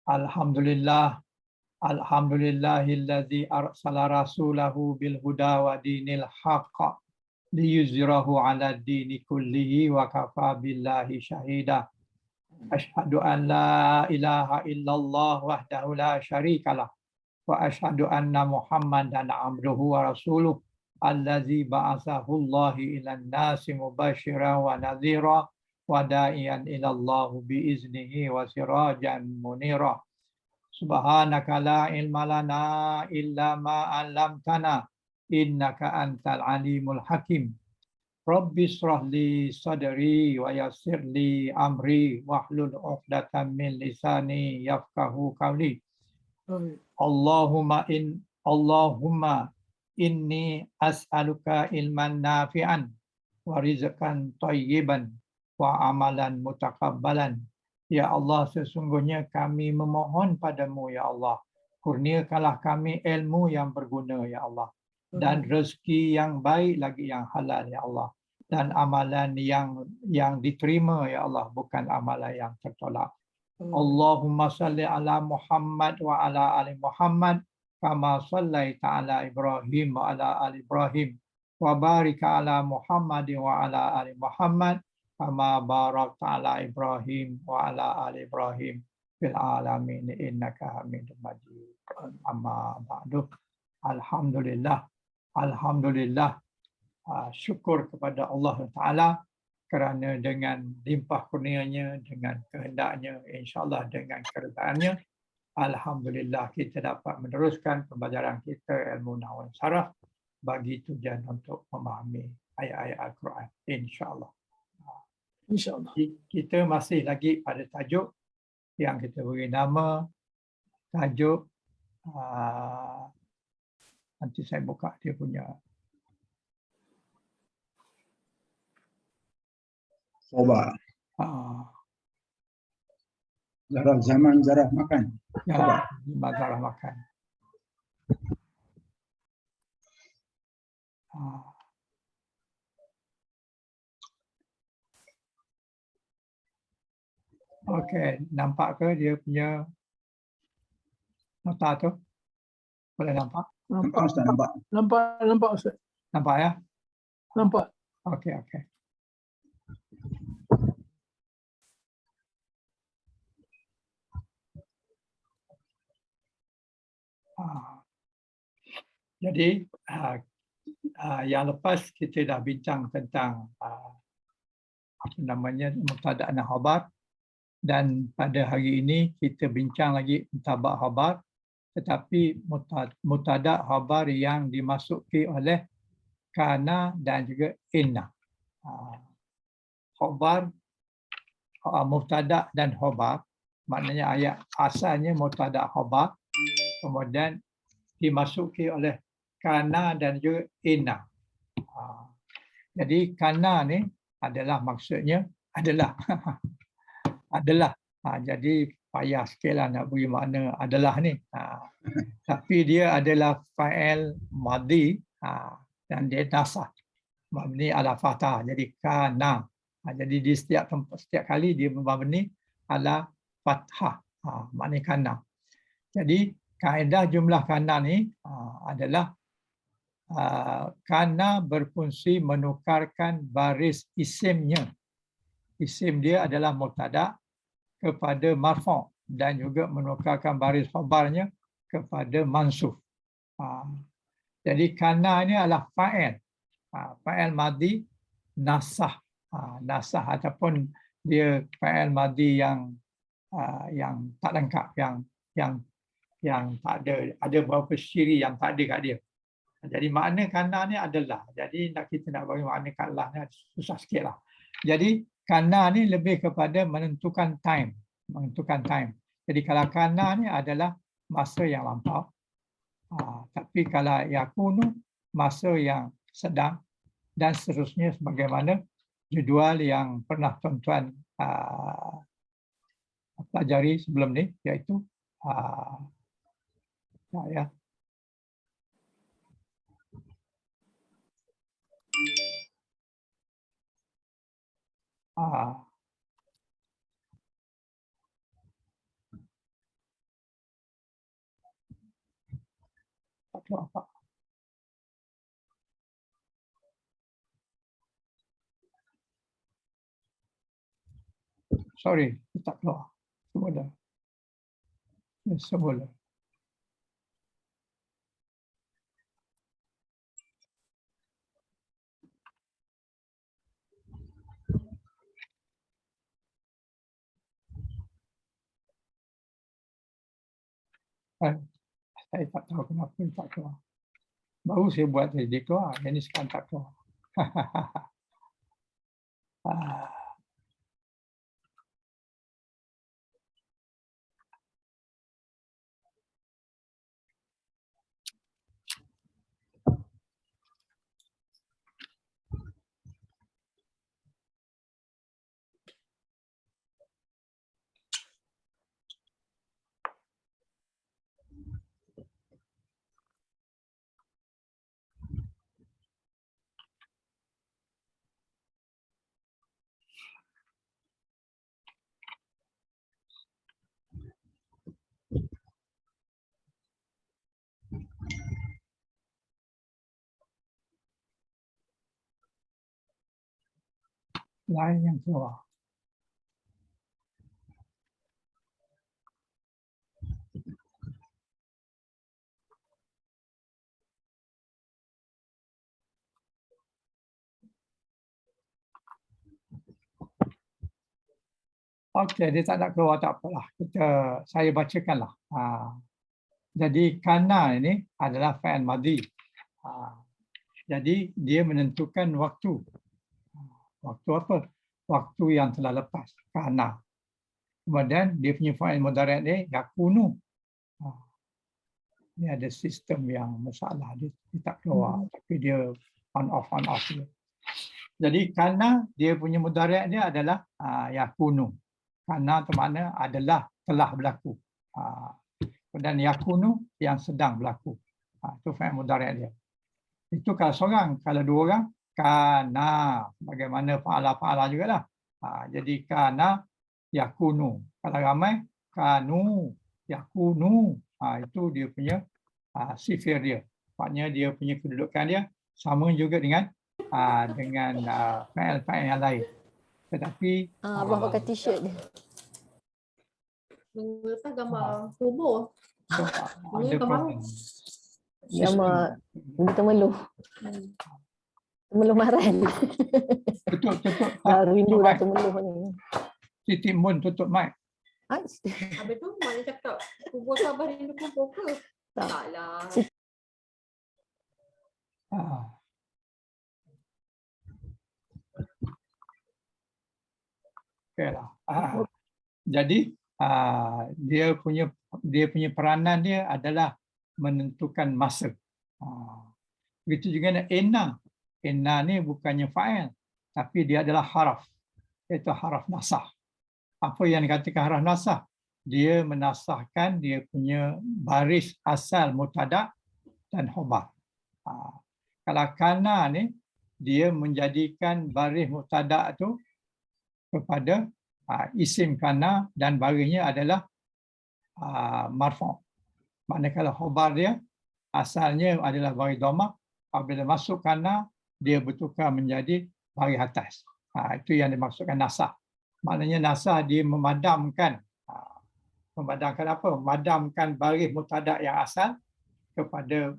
Alhamdulillah, alhamdulillahilladzi arsala rasulahu bil huda wa dinil haqq liyuzhirahu 'ala dini kullihi wa kafa billahi syahida. Asyhadu an la ilaha illallah wahdahu la syarikalah wa asyhadu anna Muhammadan abduhu wa rasuluh allazi ba'atsahu Allahu ilan nasi mubasysyiran wa nadhira wa da'iyan ila Allah bi iznihi wa sirajan munira. Subhanaka la ilma lana illa ma 'allamtana innaka antal alimul hakim. Rabbi shrah li sadri wa yassir li amri wahlul 'uqdatam min lisani yafqahu qawli. Allahumma inni as'aluka ilman nafi'an wa rizqan thayyiban wa amalan mutakabbalan. Ya Allah, sesungguhnya kami memohon padamu, ya Allah. Kurniakanlah kami ilmu yang berguna, ya Allah. Dan rezeki yang baik lagi yang halal, ya Allah. Dan amalan yang diterima, ya Allah. Bukan amalan yang tertolak. Allahumma salli ala Muhammad wa ala ali Muhammad. Kama sallaita ala Ibrahim wa ala ali Ibrahim. Wa barik ala Muhammad wa ala ali Muhammad. Kama barakta ala Ibrahim wa ala ali Ibrahim fil alamin innaka Hamidum Majid. Amma ba'du. Alhamdulillah. Alhamdulillah. Syukur kepada Allah Taala kerana dengan limpah kurnianya, dengan kehendaknya, insya-Allah dengan keredaannya, alhamdulillah kita dapat meneruskan pembelajaran kita ilmu nahwu saraf bagi tujuan untuk memahami ayat-ayat Al-Quran, insya-Allah. InsyaAllah. Kita masih lagi pada tajuk yang kita beri nama tajuk nanti saya buka dia punya Soba. Zarah zaman, zarah makan. ya, zarah makan. Okey, nampak ke dia punya nota tu? Boleh nampak? Nampak Ustaz, nampak. Nampak Ustaz. Nampak ya? Nampak. Okey, okey. Jadi yang lepas kita dah bincang tentang apa namanya mubtada' dan khabar, dan pada hari ini kita bincang lagi mutabak khabar, tetapi mubtada' khabar yang dimasuki oleh kana dan juga inna. Khabar, mubtada' dan khabar, maknanya ayat asalnya mubtada' khabar, kemudian dimasuki oleh kana dan juga inna. Jadi kana ni adalah maksudnya adalah adalah. Jadi payah sikitlah nak beri makna adalah ni. Tapi dia adalah fa'il madhi dan dia nasah. Mabni ala fathah. Jadi kana. Jadi di setiap kali dia mabni ala fathah. Maknanya kana. Jadi kaedah jumlah kana ni adalah kana berfungsi menukarkan baris isimnya. Isim dia adalah mubtada' kepada marfu' dan juga menukarkan baris khabarnya kepada mansuf. Jadi kana ini adalah fa'il. Fa'il madhi nasah. Nasah ataupun dia fa'il madhi yang tak lengkap, yang tak ada beberapa ciri yang tak ada kat dia. Jadi makna kana ni adalah. Jadi kita nak bagi makna kalah ni susah sikitlah. Jadi kana ni lebih kepada menentukan time, menentukan time. Jadi kalau kana ni adalah masa yang lampau. Tapi kalau yakunu masa yang sedang dan seterusnya sebagaimana jadual yang pernah tuan-tuan pelajari sebelum ni, iaitu ya. keluar Pak. Sorry, dia tak keluar. Semula. Semula. Saya tak tahu kenapa dia tak keluar. Baru saya buat tadi dia keluar. Yang ni sekarang tak keluar. Lain yang keluar. Okey, dia tak nak keluar tak apalah. Saya bacakanlah. Jadi kana ini adalah fa'il madhi. Jadi dia menentukan waktu. Waktu apa? Waktu yang telah lepas. Kana. Kemudian dia punya fa'il mudhari' ni yakunu. Ini ada sistem yang masalah. Dia tak keluar. Tapi dia on off. Jadi kana dia punya mudhari' dia adalah yakunu. Kana itu makna adalah telah berlaku. Dan yakunu yang sedang berlaku. Itu fa'il mudhari' dia. Itu kalau seorang, kalau dua orang, kana. Bagaimana fa'ala jugalah. Jadi kana yakunu. Kalau ramai, kanu yakunu. Itu dia punya sifir dia. Maksudnya dia punya kedudukan dia sama juga dengan fa'il yang lain. Tetapi abang pakai t-shirt dia. Mengapa gambar tubuh? ada problem. Gambar temeluh. Temeluh maran. Tutup. Rindu dah temeluh ni. Titik mun tutup mic. Habis tu mana cakap tubuh sabar rindu kumpul ke? Taklah. Okeylah. Jadi dia punya peranan dia adalah menentukan masa. Begitu juga dengan inna. Inna ni bukannya fa'il, tapi dia adalah haraf. Iaitu haraf nasah. Apa yang dikatakan haraf nasah? Dia menasahkan dia punya baris asal mubtada' dan khabar. Kalau kana ni, dia menjadikan baris mubtada' tu kepada isim kana dan barisnya adalah marfu'. Manakala khabar dia asalnya adalah baris dhammah, apabila masuk kana dia bertukar menjadi baris atas. Itu yang dimaksudkan nasah. Maknanya nasah dia memadamkan apa? Memadamkan baris mubtada' yang asal kepada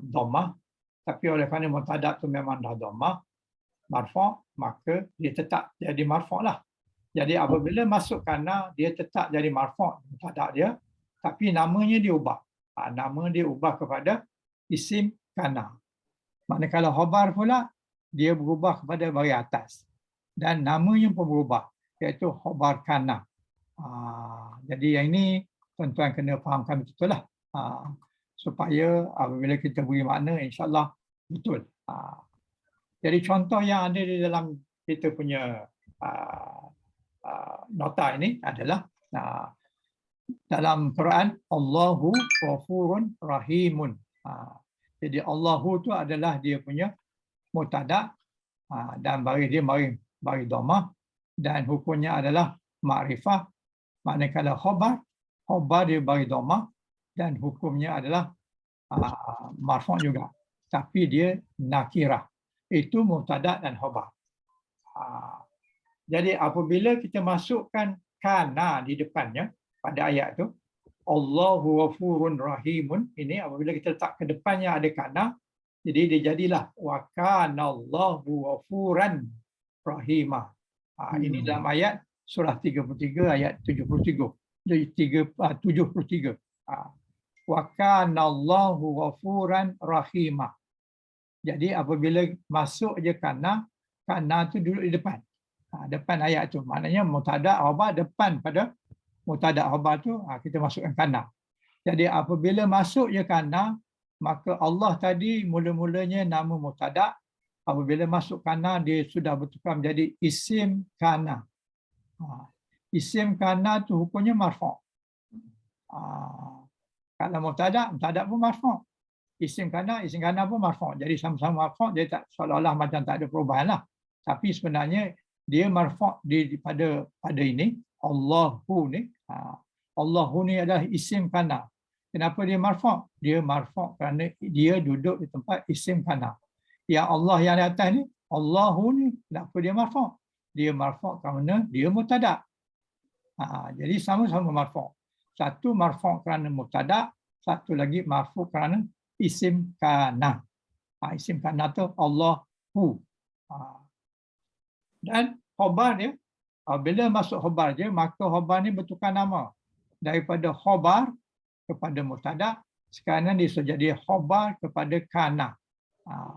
dhammah. Tapi oleh kerana mubtada' tu memang dah dhammah, marfu', maka dia tetap jadi marfu' lah. Jadi apabila masuk kana, dia tetap jadi marfu' mubtada' dia, tapi namanya dia ubah. Nama dia ubah kepada isim kana. Manakala khabar pula, dia berubah kepada baris atas. Dan namanya pun berubah, iaitu khabar kana. Jadi yang ini tuan-tuan kena fahamkan betul lah. Supaya apabila kita beri makna, insyaAllah betul. Jadi contoh yang ada di dalam kita punya nota ini adalah dalam Quran, Allahu Ghafurun Rahimun. Jadi Allahu tu adalah dia punya mubtada' dan baris dia baris dhammah dan hukumnya adalah ma'rifah. Manakala khabar dia baris dhammah dan hukumnya adalah marfu' juga. Tapi dia nakirah. Itu mubtada' dan khabar. Jadi apabila kita masukkan kana di depannya pada ayat tu, Allahu ghafurun rahimun, ini apabila kita letak ke depannya ada kana, jadi dia jadilah wa kana Allahu ghafuran rahimah. Ini dalam ayat surah 33 ayat 73. 73. Wa kana Allahu ghafuran rahimah. Jadi apabila masuk je kana tu duduk di depan. Depan ayat tu. Maknanya mubtada' khabar depan pada mubtada' khabar tu kita masukkan kana. Jadi apabila masuk je kana, maka Allah tadi mula-mulanya nama mubtada'. Apabila masuk kana dia sudah bertukar menjadi isim kana. Isim kana tu hukumnya marfu'. Kalau mubtada' pun marfu'. Isim kana pun marfu'. Jadi sama-sama marfu', jadi tak seolah-olah macam tak ada perubahan lah. Tapi sebenarnya dia marfu' pada ini Allahu ni. Allahu ni adalah isim kana. Kenapa dia marfu'? Dia marfu' kerana dia duduk di tempat isim kana. Ya Allah yang di atas ni, Allahu ni, kenapa dia marfu'? Dia marfu' kerana dia mubtada'. Jadi sama-sama marfu'. Satu marfu' kerana mubtada', satu lagi marfu' kerana isim kana. Isim kana tu Allahu. Dan khabar dia, bila masuk khabar je, maka khabar ni bertukar nama. Daripada khabar kepada mubtada', sekarang dia sudah jadi khabar kepada kana.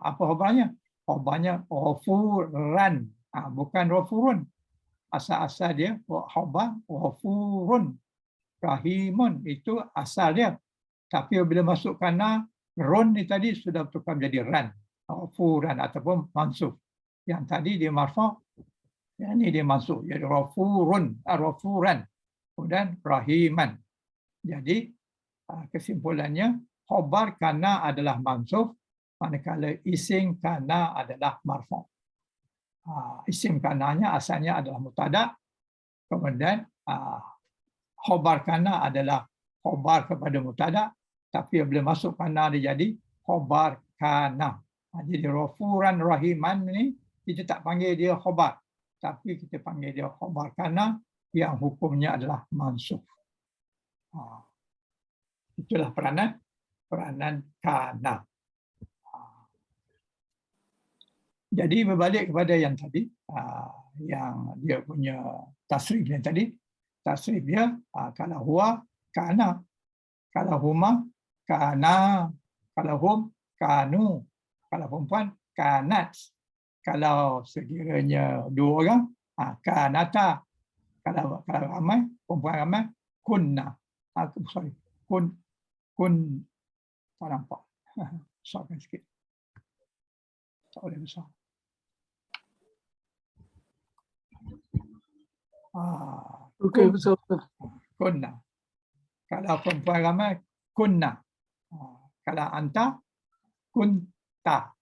Apa khabarnya? Khabarnya ghafuran, bukan ghafurun. Asal-asal dia khabar ghafurun rahimun, itu asal dia. Tapi bila masuk kana, run ni tadi sudah bertukar menjadi ran, ghafuran ataupun mansub. Yang tadi dia marfu', yang ini dia mansub, jadi ghafuran, kemudian rahiman. Jadi kesimpulannya khabar kana adalah mansub, manakala isim kana adalah marfu'. Isim kananya asalnya adalah mubtada', kemudian khabar kana adalah khabar kepada mubtada', tapi bila masuk kana dia jadi khabar kana. Jadi ghafuran rahiman ni kita tak panggil dia khabar, tapi kita panggil dia khabar kana yang hukumnya adalah mansub. Itulah peranan kana. Jadi berbalik kepada yang tadi, yang dia punya tasrif yang tadi, tasrif dia kalau huwa kana, kalau huma kana, kalau hum kanu, kalau perempuan kanat, kalau sekiranya dua orang kanata, kalau ramai, perempuan ramai kunna. Sorry, kun tak nampak. Besarkan sikit. Tak boleh besar. Okey, betul. Kunna. Kalau perempuan ramai, kunna. Kalau anta, kunta.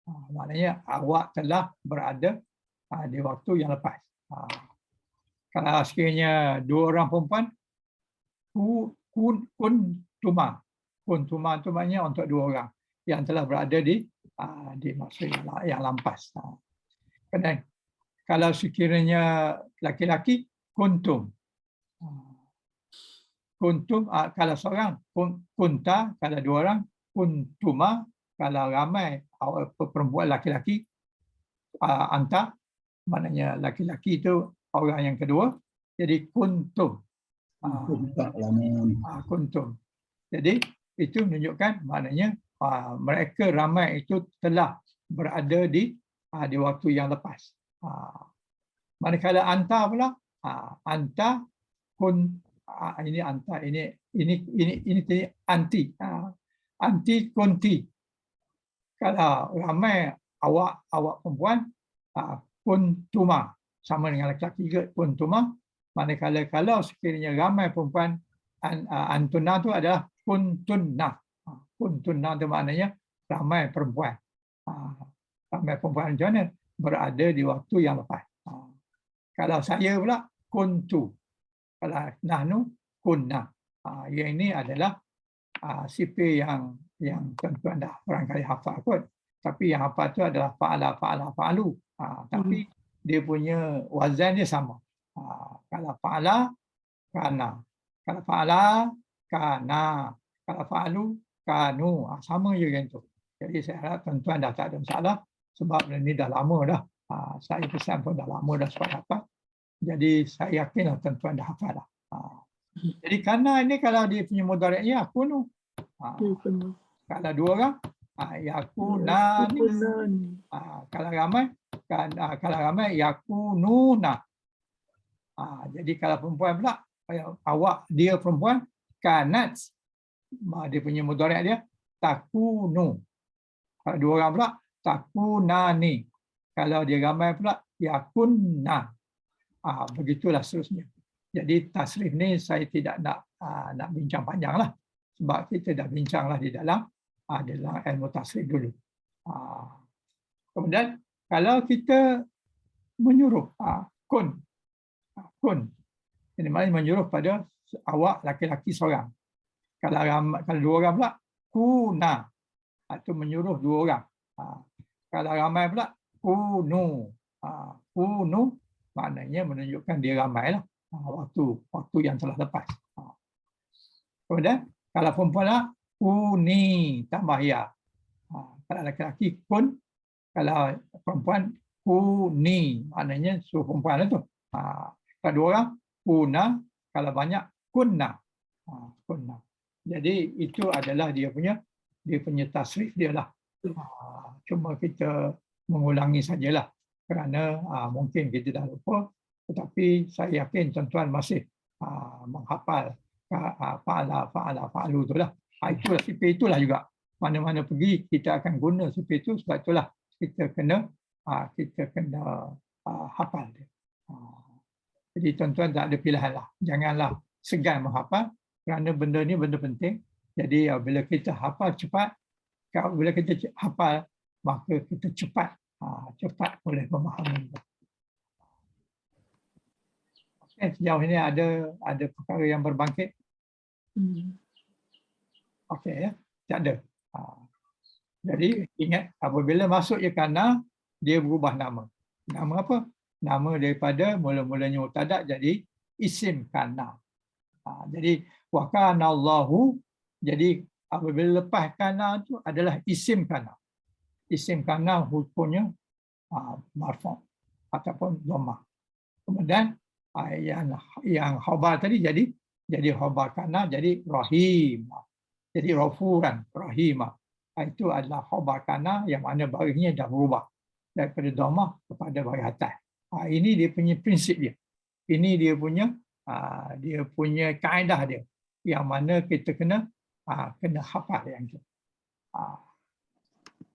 Maknanya awak telah berada di waktu yang lepas. Kalau sekiranya dua orang perempuan, kuntuma. Kuntuma itu maknanya untuk dua orang yang telah berada di masa yang lampas. Kemudian kalau sekiranya laki-laki, kuntum. Kuntum kalau seorang, kunta, kalau dua orang, kuntuma, kalau ramai perempuan laki-laki, anta, maknanya laki-laki itu orang yang kedua, jadi kuntum. Kuntum. Jadi itu menunjukkan maknanya mereka ramai itu telah berada di waktu yang lepas. Manakala anta pula, anta kun ini anta ini anti, anti kunti. Kalau ramai awak perempuan, kuntuma, sama dengan laki-laki juga kuntuma. Manakala kalau sekiranya ramai perempuan, antuna itu adalah kuntunna. Kuntunna itu maknanya ramai perempuan. Ramai perempuan macam mana? Berada di waktu yang lepas. Kalau saya pula, kuntu. Kalau nahnu, kunna. Yang ini adalah sipir yang tuan-tuan dah barangkali hafal kot. Tapi yang hafal tu adalah fa'ala, fa'ala, fa'alu. Tapi dia punya wazan dia sama. Kalau fa'ala, kana. Kalau fa'ala, kana. Kalau fa'alu, kanu. Sama je kan tu. Jadi saya harap tuan-tuan dah tak ada masalah. Sebab ini dah lama dah. Saya pesan pun dah lama dah supaya hafal. Jadi saya yakinlah tuan-tuan dah hafal dah. Jadi kana ini kalau dia punya mudhari'nya yakunu. Kalau dua orang, yakunani. Kalau ramai, yakununa. Jadi kalau perempuan pula, awak dia perempuan, kanat. Dia punya mudhari' dia takunu. Kalau dua orang pula, takunani. Kalau dia ramai pula, yakunna. Begitulah seterusnya. Jadi tasrif ni saya tidak nak bincang panjang lah. Sebab kita dah bincang lah di dalam ilmu tasrif dulu. Kemudian kalau kita menyuruh kun. Ini maknanya menyuruh pada awak laki-laki seorang. Kalau dua orang pula, kuna. Itu menyuruh dua orang. Kalau ramai pula, kunu. Kunu maknanya menunjukkan dia ramai lah. Waktu yang telah lepas. Kemudian kalau perempuan lah, kuni tambah ya. Kalau laki-laki kun, kalau perempuan kuni, maknanya suruh perempuan lah tu. Kalau dua orang, kuna, kalau banyak kunna. Kunna. Jadi itu adalah dia punya tasrif dia lah. Cuma kita mengulangi sajalah kerana mungkin kita dah lupa. Tetapi saya yakin tuan-tuan masih menghafal fa'ala, fa'ala, fa'alu itulah. Itulah sipir itulah juga. Mana-mana pergi kita akan guna sipir itu, sebab itulah kita kena hafal dia. Jadi tuan-tuan tak ada pilihan lah. Janganlah segan menghafal kerana benda ni benda penting. Jadi bila kita hafal cepat, bila kita hafal maka kita cepat boleh memahami. Sejauh ini ada perkara yang berbangkit? Okey ya, tak ada. Jadi ingat apabila masuk je kana, dia berubah nama. Nama apa? Nama daripada mula-mulanya mubtada jadi isim kana. Jadi wa kana Allahu, jadi apabila lepas kana itu adalah isim kana. Isim kana hukumnya marfu' ataupun dhammah. Kemudian yang khabar tadi jadi khabar kana jadi rahim. Jadi rafuran, rahimah. Itu adalah khabar kana yang mana barisnya dah berubah daripada dhammah kepada baris atas. Ini dia punya prinsip dia. Ini dia punya kaedah dia yang mana kita kena hafal yang itu.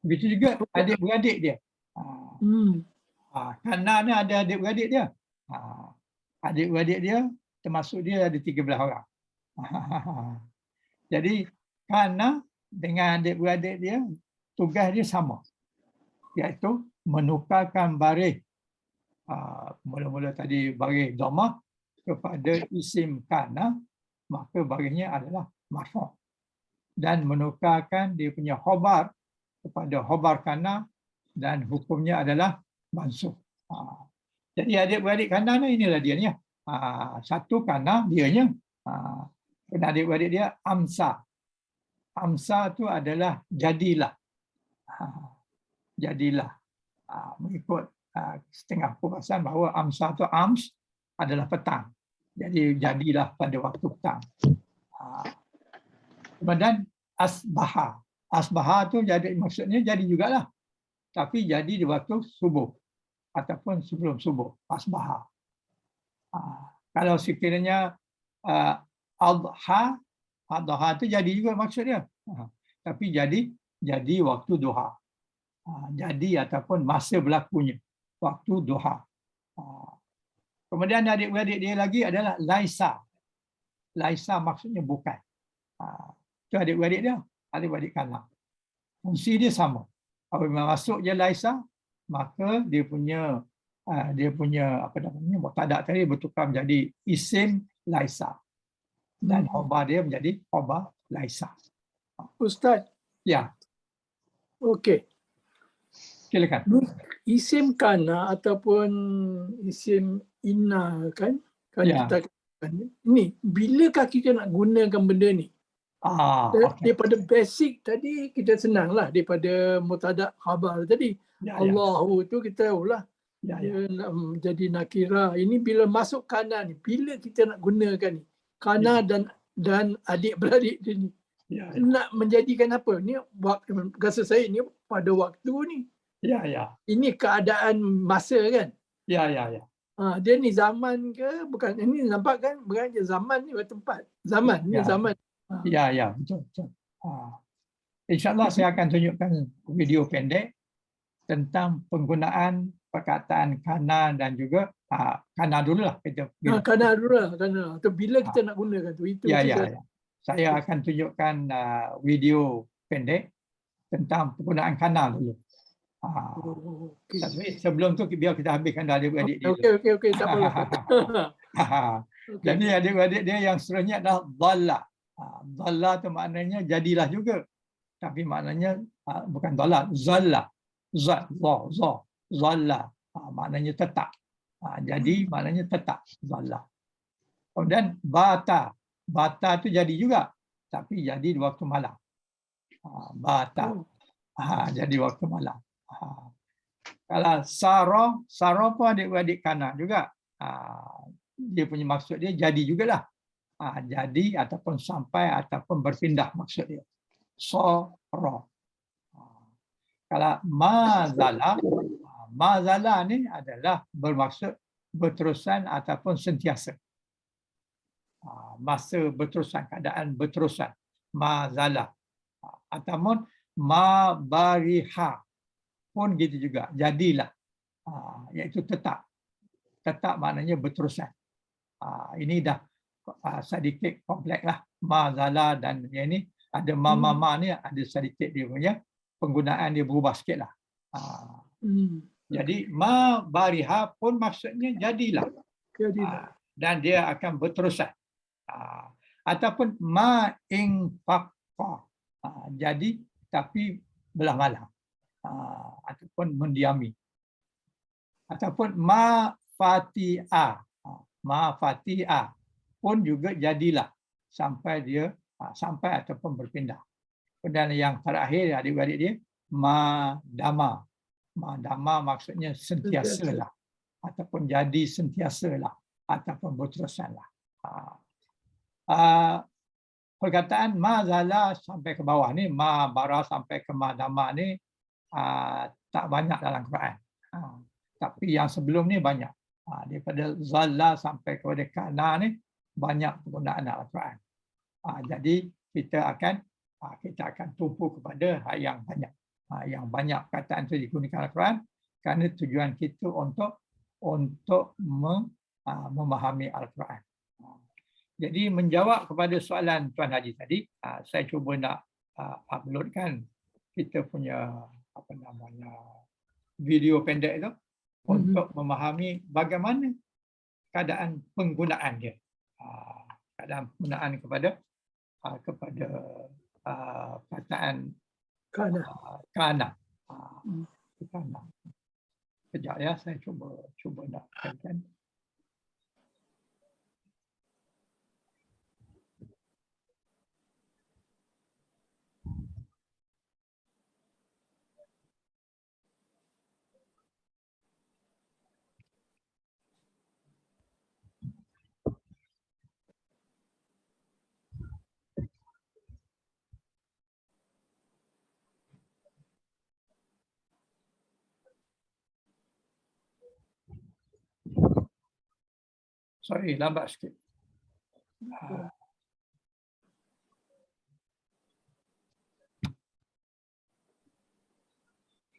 Begitu juga adik-beradik dia. Kana ni ada adik-beradik dia. Adik-beradik dia termasuk dia ada 13 orang. Jadi kana dengan adik-beradik dia tugas dia sama, iaitu menukarkan baris mula-mula tadi baris dhammah kepada isim kana, maka barisnya adalah marfu', dan menukarkan dia punya khabar kepada khabar kana dan hukumnya adalah mansub. Jadi adik-beradik kana ni inilah dia ni. Satu kana dianya. Dan adik-beradik dia amsa. Amsa tu adalah jadilah. Jadilah. Mengikut setengah perkataan bahawa amsa tu ams adalah petang. Jadi jadilah pada waktu petang. Kemudian asbaha. Asbaha tu jadi maksudnya jadi jugalah. Tapi jadi di waktu subuh ataupun sebelum subuh, asbaha. Kalau sekiranya adha tu jadi juga maksudnya. Tapi jadi waktu duha. Jadi ataupun masa berlakunya waktu duha. Kemudian adik-beradik dia lagi adalah laisa. Laisa maksudnya bukan. Itu adik-beradik dia, adik-beradik kana. Fungsi dia sama. Apabila masuk je laisa, maka dia punya apa namanya mubtada tadi bertukar menjadi isim laisa. Dan khabar dia menjadi khabar laisa. Ustaz, Ya, okey. silakan. Isim kana ataupun isim inna kan? Kan Ya. kita katakan ni, bilakah kita nak gunakan benda ni? Okey. Daripada basic tadi kita senanglah daripada mubtada khabar tadi. Ya, ya. Allahu tu kita tahulah Ya, dia ya. nak jadi nakira. Ini bila masuk kana ni, bila kita nak gunakan ni? Kana dan adik-beradik dia ni. Ya, ya. Nak menjadikan apa? Ni rasa saya ni pada waktu ni. Ya, ya. Ini keadaan masa kan? Ya, ya, ya. Dia ni zaman ke? Bukan. Ini nampak kan? Bukan zaman ni tempat. Zaman. Ni Ya. zaman. Ya, ya, betul, betul. InsyaAllah saya akan tunjukkan video pendek tentang penggunaan perkataan kana dan juga kana dululah kita. Kana dulu lah. Kana. Atau bila kita nak gunakan tu. Itu Ya, tu ya, ya. Saya akan tunjukkan video pendek tentang penggunaan kana dulu. Okey. Tapi sebelum tu biar kita habiskan adik-beradik dia. Okey. Tak apalah. Okey. Jadi adik-beradik dia yang seterusnya adalah dhalla. Dhalla tu maknanya jadilah juga. Tapi maknanya bukan dhalla, zalla. Zalla. Maknanya tetap. Jadi maknanya tetap, dhalla. Kemudian bata. Bata tu jadi juga. Tapi jadi di waktu malam. Bata. Jadi waktu malam. Kalau saro pun adik-beradik kana juga. Dia punya maksud dia jadi jugalah. Jadi ataupun sampai ataupun berpindah maksud dia. Soro. Kalau mazala ni adalah bermaksud berterusan ataupun sentiasa. Masa berterusan, keadaan berterusan. Mazala. Ataupun ma bariha pun gitu juga, jadilah, iaitu tetap. Tetap maknanya berterusan. Ini dah sedikit kompleks lah. Mazala dan yang ini ada ma ni ada sedikit dia punya penggunaan dia berubah sikit lah. Jadi ma bariha pun maksudnya jadilah. Dan dia akan berterusan. Ataupun ma infaqqa. Jadi tapi belah malam. Ataupun mendiami. Ataupun ma fati'a. Ma fati'a pun juga jadilah sampai dia sampai ataupun berpindah. Dan yang terakhir adik-adik dia madama. Madama maksudnya sentiasalah ataupun jadi sentiasalah ataupun berterusanlah. Perkataan mazala sampai ke bawah ni, ma bara sampai ke madama ni tak banyak dalam Quran. Tapi yang sebelum ni banyak. Daripada zalla sampai kepada kana ni banyak penggunaan dalam Quran. Jadi kita akan tumpu kepada yang banyak. Yang banyak perkataan itu digunakan dalam Quran kerana tujuan kita untuk memahami Al-Quran. Jadi menjawab kepada soalan Tuan Haji tadi, saya cuba nak uploadkan kita punya video pendek itu untuk memahami bagaimana keadaan penggunaan dia. Keadaan penggunaan kepada perkataan kana. Kana. Sekejap ya, saya cuba nak katakan. Sorry, lambat sikit.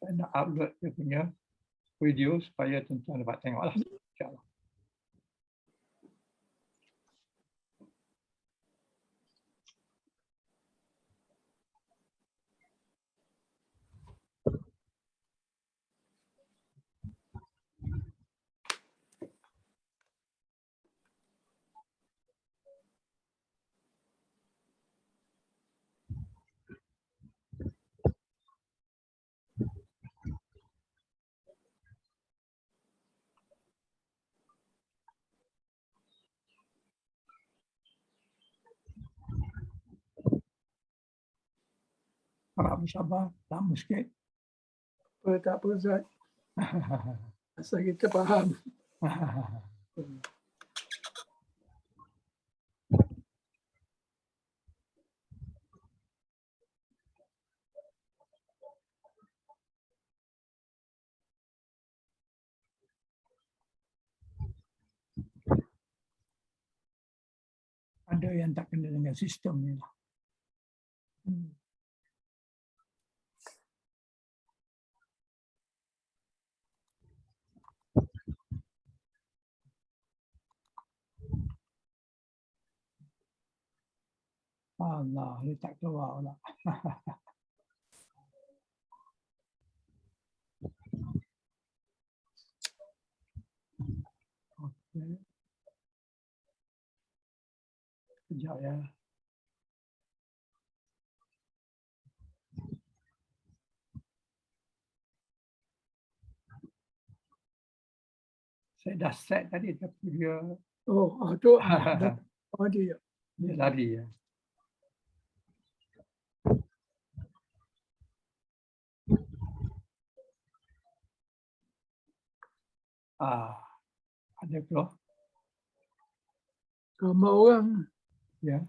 Saya nak upload dia punya video supaya tuan-tuan dapat tengoklah. InsyaAllah. bersabar. Lama sikit. Tak apa Ustaz. Asal kita faham. Ada yang tak kena dengan sistem ni lah. Allah, dia tak keluar pula. Okey. Sekejap ya. Saya dah set tadi tapi dia Tu dia. dia lari ya. Ada keluar? Gambar orang. Ya.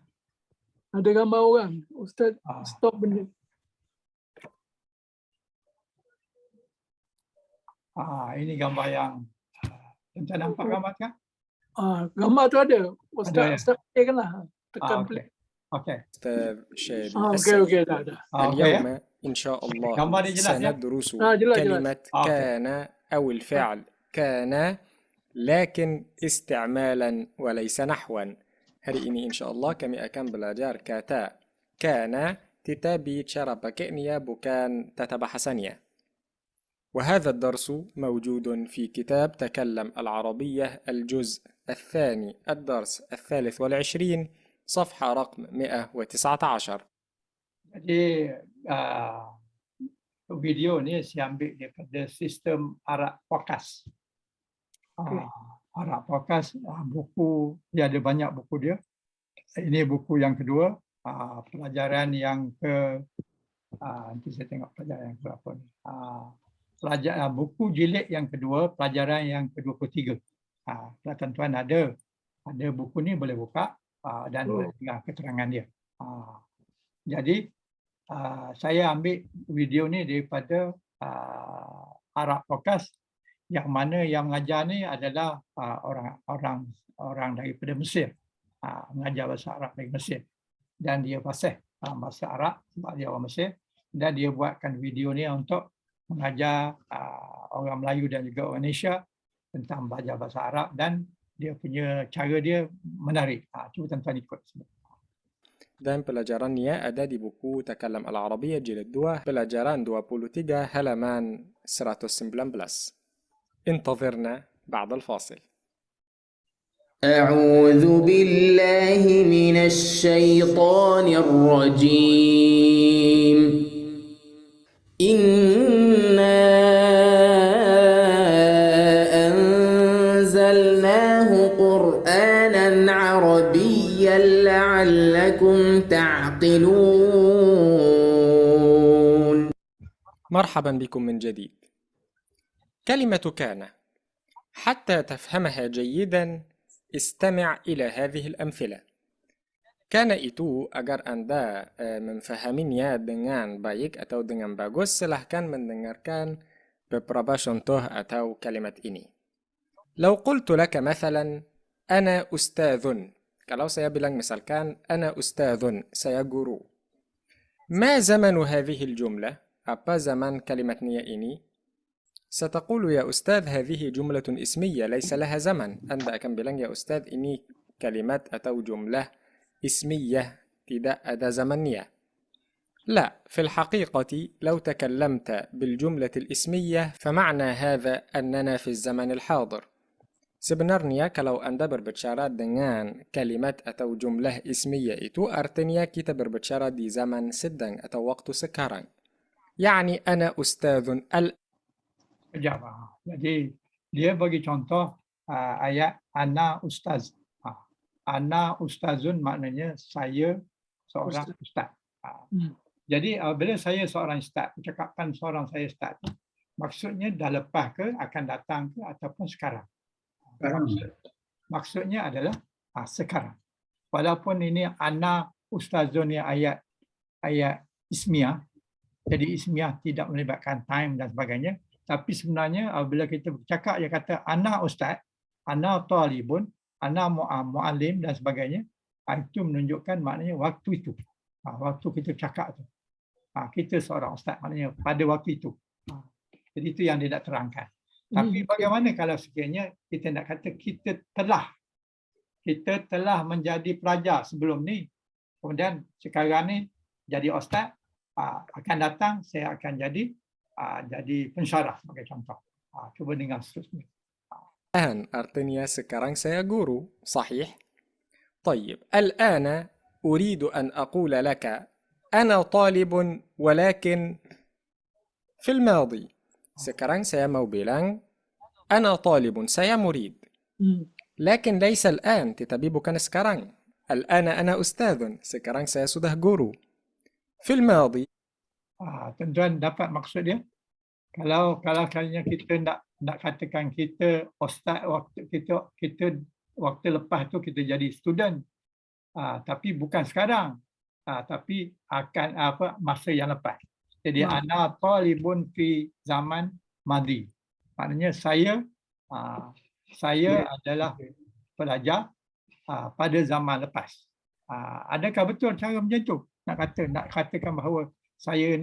Ada gambar orang. Ustaz stop benda. Ini gambar yang tuan nampak gambar kan? Gambar tu ada. Ada, ya? Ustaz tekanlah. Tekan Okey. Okey. أستاذ شادي okey dah. اليوم إن شاء الله gambar dia jelas ya? سندرس jelas. كلمة كان أو الفعل كان لكن استعمالا وليس نحوا. Hari ini insya Allah kami akan belajar kata kana tetapi cara pakainya bukan tata bahasanya. وهذا الدرس موجود في كتاب تكلم العربية الجزء الثاني الدرس 23 صفحة رقم 119. Jadi video ni saya ambil daripada sistem Arab Podcast. Arab Podcast buku dia ada banyak buku dia. Ini buku yang kedua, pelajaran yang nanti saya tengok pelajaran yang berapa ni. Buku jilid yang kedua, pelajaran yang ke-23. Kalau tuan-tuan ada buku ni boleh buka dan boleh dengar keterangan dia. Jadi saya ambil video ni daripada Arab Podcast yang mana yang mengajar ni adalah orang daripada Mesir, mengajar bahasa Arab dari Mesir, dan dia fasih bahasa Arab sebab dia orang Mesir, dan dia buatkan video ni untuk mengajar orang Melayu dan juga orang Indonesia tentang belajar bahasa Arab, dan dia punya cara dia menarik. Cuba tuan-tuan ikut. Dan pelajarannya ada di buku Takalam Al-Arabiyah jilid 2, pelajaran 23 halaman 119. انتظرنا بعد الفاصل. أعوذ بالله من الشيطان الرجيم. إنا أنزلناه قرآنا عربيا لعلكم تعقلون. مرحبا بكم من جديد. كلمة كان، حتى تفهمها جيدا استمع إلى هذه الأمثلة. Kana itu agar Anda memfahaminya dengan baik atau dengan bagus, silahkan mendengarkan beberapa contoh atau kalimat ini. لو قلت لك مثلا أنا أستاذ. Kalau saya bilang misalkan أنا أستاذ, saya guru. ما زمن هذه الجملة? Apa zaman kalimatnya ini? ستقول يا أستاذ هذه جملة اسمية ليس لها زمن. Anda akan bilang ya Ustaz ini kalimat atau jumlah اسمية tidak ada zamannya. لا، في الحقيقة لو تكلمت بالجملة الاسمية فمعنى هذا أننا في الزمن الحاضر. Sebenarnya kalau Anda berbicara dengan kalimat atau jumlah ismiyah itu artinya kita berbicara di zaman sedang atau waktu sekarang. يعني أنا أستاذ Sekejap. Jadi dia bagi contoh ayat ana ustaz. Ana ustazun maknanya saya seorang ustaz. Jadi bila saya seorang ustaz, percakapan seorang saya ustaz, maksudnya dah lepas ke, akan datang ke, ataupun sekarang. Sekarang. Maksudnya adalah sekarang. Walaupun ini ana ustazun ni ayat ismiyah, jadi ismiyah tidak melibatkan time dan sebagainya, tapi sebenarnya bila kita bercakap dia kata ana ustaz, ana talibun, ana muallim dan sebagainya, itu menunjukkan maknanya waktu itu. Waktu kita cakap tu. Kita seorang ustaz, maknanya pada waktu itu. Jadi itu yang dia nak terangkan. Tapi bagaimana kalau sekiranya kita nak kata kita telah menjadi pelajar sebelum ni, kemudian sekarang ni jadi ustaz, akan datang saya akan jadi pensyarah sebagai contoh. Cuba dengar seterusnya. الآن artinya sekarang saya guru, صحيح؟ طيب الآن أريد أن أقول لك أنا طالب ولكن في الماضي. Sekarang saya mau bilang أنا طالب, saya murid. لكن ليس الآن, tetapi bukan sekarang. الآن أنا أستاذ, sekarang saya sudah guru. في الماضي. Tuan-tuan dapat maksud dia? Kalau kalinya kita nak katakan kita ustaz waktu waktu lepas tu kita jadi student, tapi bukan sekarang, tapi akan masa yang lepas. Jadi ana talibun fi zaman madi. Maknanya saya adalah pelajar pada zaman lepas. Adakah betul cara macam tu? Nak katakan bahawa saya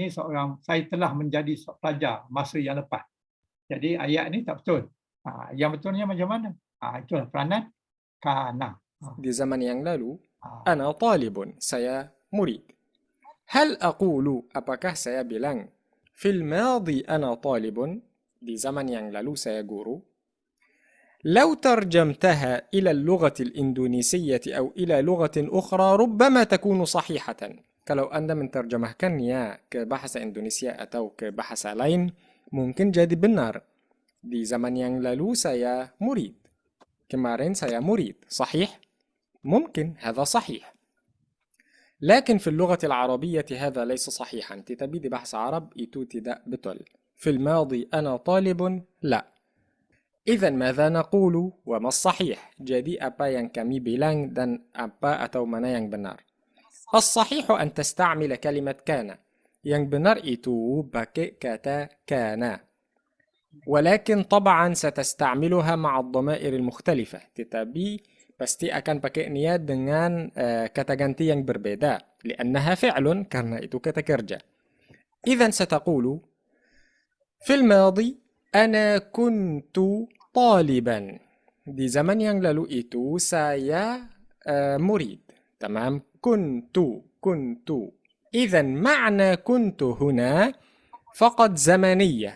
telah menjadi pelajar masa yang lepas. Jadi ayat ni tak betul. Yang betulnya macam mana? Itulah peranan kana. Di zaman yang lalu, ana talibun, saya murid. Hal aqulu, apakah saya bilang fil madi ana talibun, di zaman yang lalu saya guru? لو ترجمتها إلى اللغة الإندونيسية أو إلى لغة أخرى ربما تكون صحيحة. Kalau Anda menterjemahkannya ke bahasa Indonesia atau ke bahasa lain, mungkin jadi benar. Di zaman yang lalu saya murid. Kemarin saya murid. صحيح؟ ممكن هذا صحيح. لكن في اللغة العربية هذا ليس صحيحا. Tetapi di bahasa Arab itu tidak betul. في الماضي أنا طالب لا. إذن ماذا نقول وما الصحيح? Jadi apa yang kami bilang dan apa atau mana yang benar? الصحيح أن تستعمل كلمة كان. Yang benar itu pakai kata كان. ولكن طبعا ستستعملها مع الضمائر المختلفة. Tetapi pasti akan pakai niat dengan kata ganti yang berbeda. لأنها فعل, karena itu kata kerja. إذن ستقول في الماضي أنا كنت طالبا. Di zaman yang lalu itu saya murid. تمام. كنت. إذن معنى كنت هنا فقط زمنية.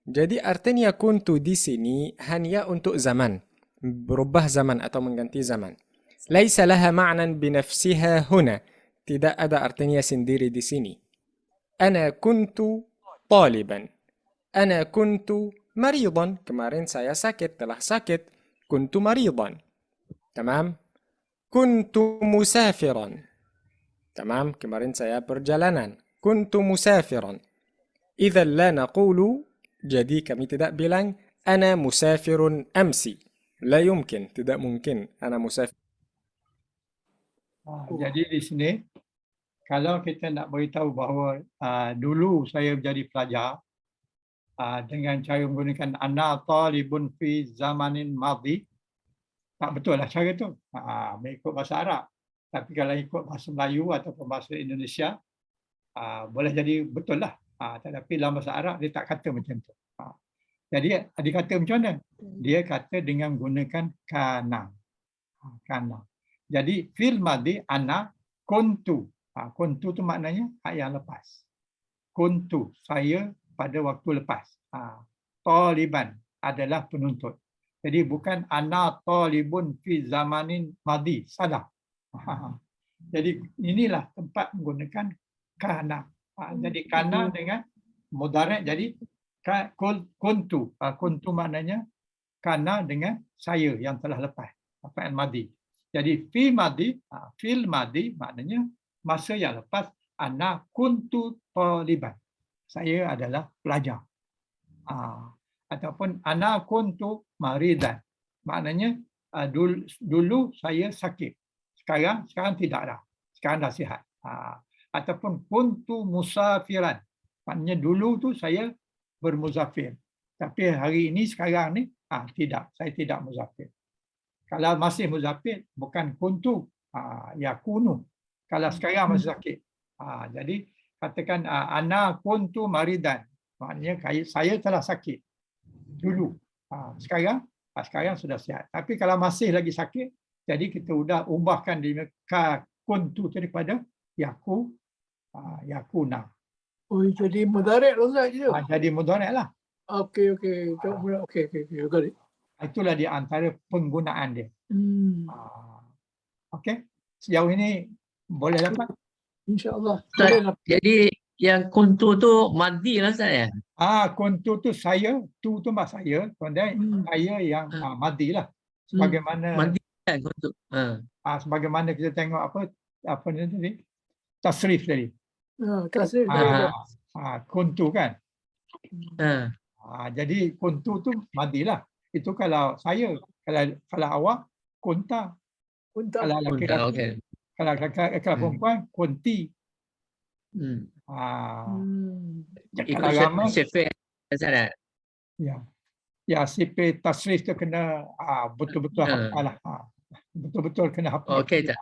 Jadi artinya kuntu di sini hanya untuk zaman, berubah zaman atau mengganti zaman. ليس لها معنى بنفسها هنا. Tidak ada artinya sendiri di sini. أنا كنت طالبا. أنا كنت مريضا. Kemarin saya sakit, telah sakit. كنت مريضا. تمام. كنت مسافرا. تمام. Kemarin saya perjalanan. كنت مسافرا. إذا لا نقول, jadi kami tidak bilang أنا مسافر أمسي. لا يمكن, tidak mungkin أنا مسافر. Jadi di sini kalau kita nak beritahu bahawa dulu saya menjadi pelajar dengan cara menggunakan ana talibun fi zamanin madi, tak betul lah cara tu. Mengikut bahasa Arab. Tapi kalau ikut bahasa Melayu ataupun bahasa Indonesia, boleh jadi betul lah. Tetapi dalam bahasa Arab dia tak kata macam tu. Jadi dia kata macam mana? Dia kata dengan menggunakan kana. Kana. Jadi fil madi ana kuntu. Kuntu tu maknanya hak yang lepas. Kuntu, saya pada waktu lepas. Taliban adalah penuntut. Jadi bukan ana talibun fi zamanin madi. Salah. Jadi inilah tempat menggunakan kana. Jadi kana dengan mudarat jadi kuntu. Kuntu maknanya kana dengan saya yang telah lepas. Fa'il madi. Jadi fi madi, fil madi maknanya masa yang lepas ana kuntu taliban. Saya adalah pelajar. Ataupun ana kuntu maridan. Maknanya dulu saya sakit. Sekarang tidak dah. Sekarang dah sihat. Ataupun kuntu musafiran. Maknanya dulu tu saya bermusafir. Tapi hari ini sekarang ni tidak, saya tidak musafir. Kalau masih musafir bukan kuntu, yakunu. Kalau sekarang masih sakit. Jadi katakan ana kuntu maridan. Maknanya saya telah sakit dulu. Sekarang sudah sihat. Tapi kalau masih lagi sakit, jadi kita sudah ubahkan dia kuntu daripada yakuna. Oh, jadi mudarik lah Ustaz je. Jadi mudarik lah. Okey. Got it. Itulah di antara penggunaan dia. Hmm. Okey. Sejauh ini boleh dapat? InsyaAllah. Ustaz, jadi yang kuntu tu madi lah Ustaz ya? Kuntu tu saya, tu mas saya, kemudian saya yang madi lah. Sebagaimana Madi kan kuntu. sebagaimana kita tengok apa ni tadi? Tasrif tadi. Tasrif. Kuntu kan. Ha. Jadi kuntu tu madilah. Itu kalau saya, kalau awak kunta. Kalau lelaki, Okey. kalau perempuan kunti. Ikut syafir Ustaz. Ya, sifat tasrif tu kena betul-betul hafal lah. Betul-betul kena hafal. Okey tak?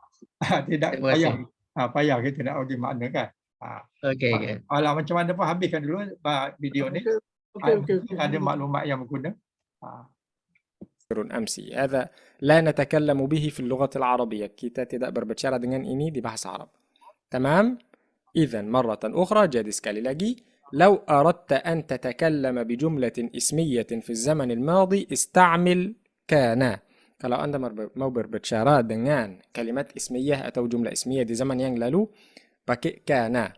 Tidak payah kita nak bagi makna kan. Okey. Alah, macam mana pun habiskan dulu video ni. Okey. Ada maklumat yang berguna. أمسي هذا لا نتكلم به في اللغة العربية. Kita tidak berbicara dengan ini di bahasa Arab. تمام؟ إذن مرة أخرى jadi sekali lagi لو أردت أن تتكلم بجملة اسمية في الزمن الماضي استعمل كان. Kalau Anda mau berbicara dengan kalimat ismiyah atau jumlah ismiyah di zaman yang lalu, pakai kana.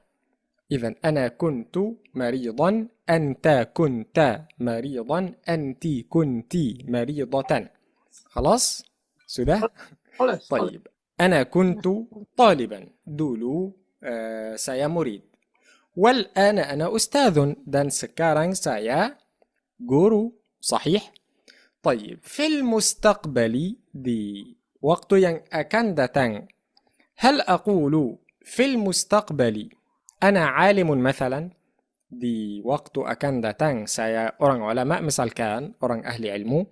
إذن أنا كنت مريضا، أنت كنت مريضا، أنت كنت مريضة. خلاص؟ sudah؟ طيب. أنا كنت طالبا. dulu saya murid. والآن أنا أستاذ. dan sekarang saya guru. صحيح؟ طيب. في المستقبل di waktu yang akan datang هل أقول في المستقبل أنا عالم مثلا؟ di waktu akan datang saya orang ulama misalkan orang ahli ilmu.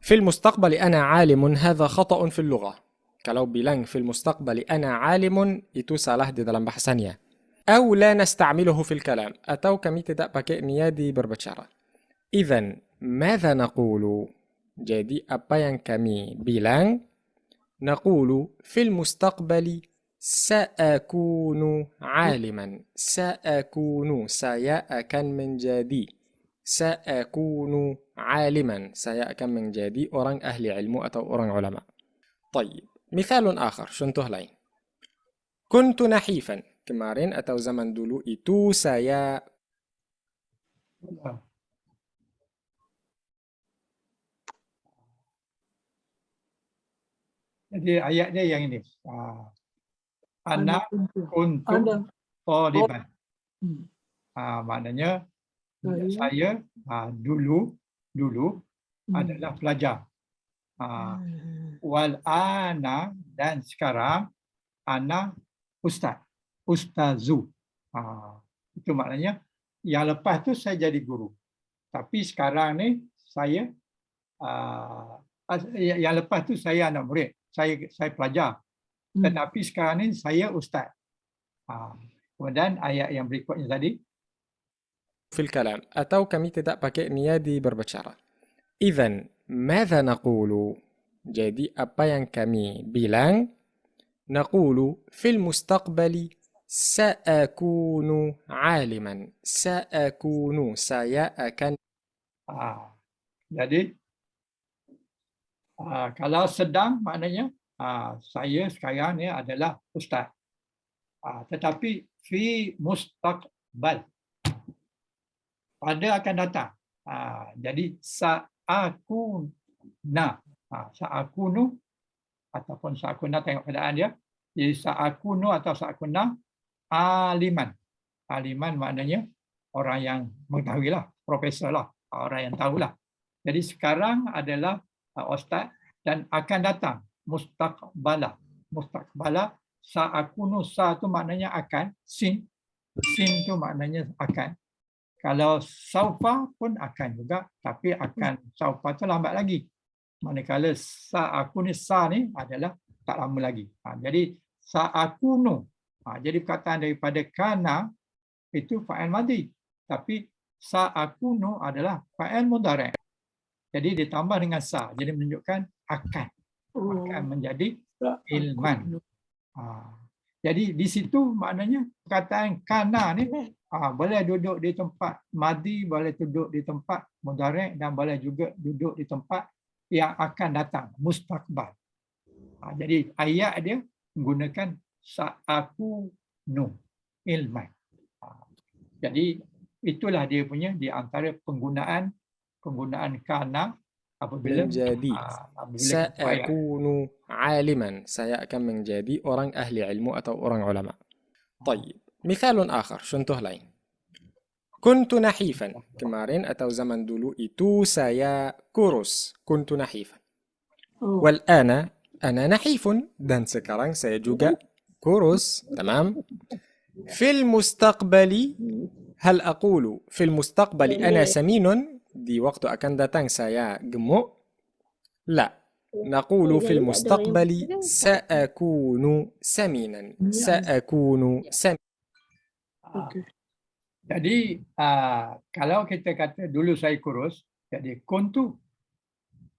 في المستقبل أنا عالم هذا خطأ في اللغة. kalau bilang في المستقبل أنا عالم itu salah di dalam bahasanya. أو لا نستعمله في الكلام atau kami tidak pakai niat di berbicara. إذن ماذا نقول؟ jadi apa yang kami bilang? نقول في المستقبل سأكون عالما. سأكون saya akan menjadi. سأكون عالما saya akan menjadi orang ahli ilmu atau orang ulama. طيب. مثال آخر contoh lain. كنت نحيفا. kemarin atau zaman dulu itu saya jadi ayat dia yang ini. Ana kuntu taliban. Maknanya saya dulu adalah pelajar. Wal ana dan sekarang ana ustazu. Itu maknanya yang lepas tu saya jadi guru. Tapi sekarang ni saya yang lepas tu saya anak murid. Saya pelajar. Tetapi sekarang ni saya ustaz. Kemudian ayat yang berikutnya tadi. في الكلام atau kami tidak pakai niat di berbicara. إذن ماذا نقول؟ jadi apa yang kami bilang? نقول في المستقبل سأكون عالما. سأكون saya akan. Jadi kalau sedang maknanya saya sekarang ni adalah ustaz. Tetapi fi mustaqbal pada akan datang. Jadi sa'akuna. Sa'akunu ataupun sa'akuna tengok keadaan dia. Jadi sa'akunu atau sa'akuna aliman. Aliman maknanya orang yang mengetahui lah, profesor lah, orang yang tahulah. Jadi sekarang adalah ustaz dan akan datang mustaqbala. Mustaqbala sa'akunu, sa tu maknanya akan, sin tu maknanya akan. Kalau saufa pun akan juga, tapi akan saufa tu lambat lagi. Manakala sa'akunu, sa ni adalah tak lama lagi. Jadi sa'akunu. Jadi perkataan daripada kana itu fa'il madhi. Tapi sa'akunu adalah fa'il mudhari'. Jadi ditambah dengan sa. Jadi menunjukkan akan. Akan menjadi ilman. Jadi di situ maknanya perkataan kana ni boleh duduk di tempat madhi, boleh duduk di tempat mudhari' dan boleh juga duduk di tempat yang akan datang, mustaqbal. Jadi ayat dia menggunakan sa'akunu ilman. Jadi itulah dia punya di antara penggunaan kana apabila menjadi. Sa'akunu aliman, saya akan menjadi orang ahli ilmu atau orang ulama. طيب مثال آخر, contoh lain. كنت نحيفا, kemarin atau zaman dulu itu saya kurus, كنت نحيفا. والآن أنا نحيف, dan sekarang saya juga kurus, تمام. في المستقبل هل أقول في المستقبل أنا سمين, di waktu akan datang saya gemuk? لا, نقول في المستقبل سأكون سمينا. سأكون سمينا. Jadi kalau kita kata dulu saya kurus, jadi kuntu.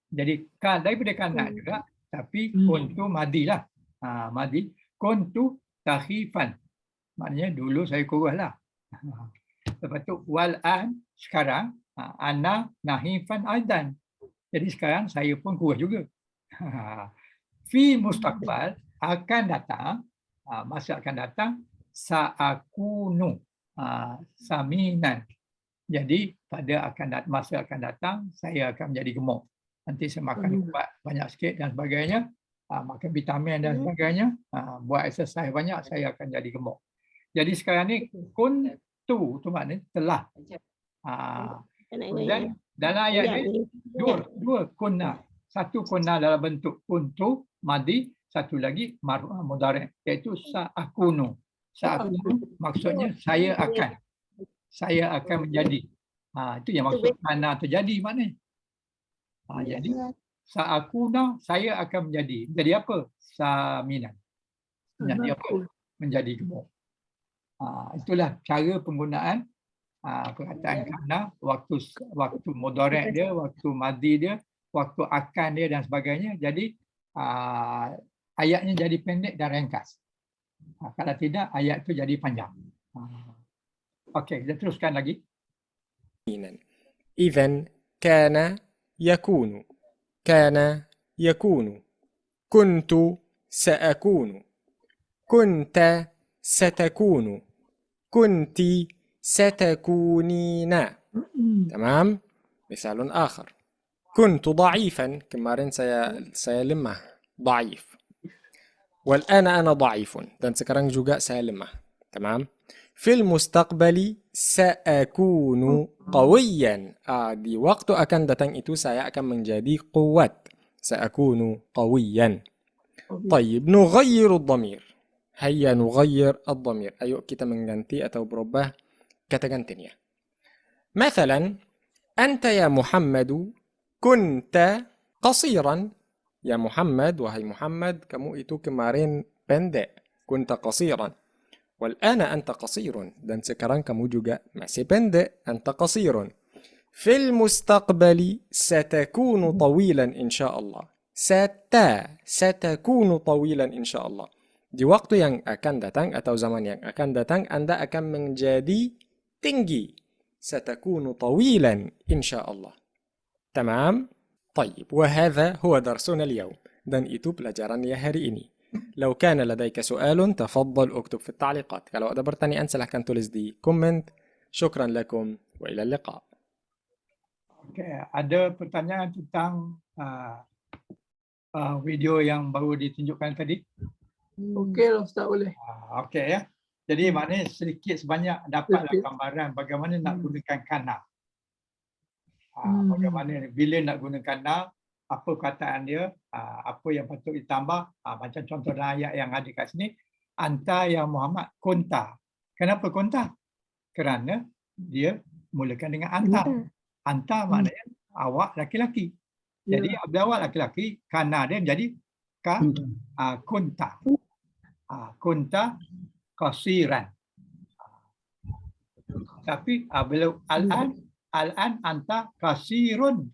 Jadi daripada kanak juga, tapi kuntu madhi lah. Madhi. Kuntu takhifan. Maknanya dulu saya kurus lah. Lepas tu wal'an, sekarang ana nahifan aidan. Jadi sekarang saya pun kurus juga. Fi mustaqbal, akan datang, masa akan datang, sa'akunu saminan. Jadi pada masa akan datang, saya akan menjadi gemuk. Nanti saya makan ubat banyak sikit dan sebagainya, makan vitamin dan sebagainya, buat exercise banyak, saya akan jadi gemuk. Jadi sekarang ni kuntu tu maknanya telah. Dan dalam ayat ni dua kunna. Satu kunna dalam bentuk kuntu madhi, satu lagi mudhari', iaitu sa'akunu. Sa'akunu maksudnya saya akan menjadi. Itu yang maksud kana terjadi maknanya. Jadi sa'akuna, saya akan menjadi. Menjadi apa? Saminan. Menjadi apa? Menjadi gemuk. Itulah cara penggunaan perkataan kana, waktu mudhari' dia, waktu madhi dia, waktu akan dia dan sebagainya. Jadi ayatnya jadi pendek dan ringkas. Kalau tidak, ayat itu jadi panjang. Okey, kita teruskan lagi. إذن كان يكون, كان يكون, كنت سأكون, كنت ستكون, كنت ستكونين. تمام. مثال آخر. كنت ضعيفا, kemarin saya lemah, ضعيف. والآن أنا ضعيف, dan sekarang juga saya lemah. تمام. في المستقبل سأكون قويا, di waktu akan datang itu saya akan menjadi kuat. سأكون قويا. طيب نغير الضمير. هيا نغير الضمير. Ayo kita mengganti atau berubah kata gantinya. مثلا أنت يا محمد كنت قصيرا. يا محمد, wahai Muhammad, kamu itu kemarin pendek. كنت قصيرا. والآن أنت قصير, dan sekarang kamu juga masih pendek. أنت قصير. في المستقبل ستكون طويلا إن شاء الله. ستكون طويلا إن شاء الله. Di waktu yang akan datang atau zaman yang akan datang, Anda akan menjadi tinggi. ستكون طويلا إن شاء الله. تمام؟ طيب, وهذا هو درسنا اليوم. Dan itu pelajarannya hari ini. لو كان لديك سؤال تفضل اكتب في التعليقات. Kalau ada pertanyaan silahkan tulis di komen. شكرا لكم وإلى اللقاء. Okay, ada pertanyaan tentang video yang baru ditunjukkan tadi? Okey lah Ustaz, boleh. Okey ya. Jadi maknanya sedikit sebanyak dapatlah Sedikit. gambaran bagaimana nak gunakan kana. Hmm. Bagaimana bila nak guna kana, apa perkataan dia, apa yang patut ditambah. Macam contoh dalam ayat yang ada kat sini, anta ya Muhammad kunta. Kenapa kunta? Kerana dia mulakan dengan anta. Anta maknanya awak laki-laki. Jadi apabila awak laki-laki, kana dia menjadi kunta. Kunta qasiran. Tapi bila al-an anta qasirun.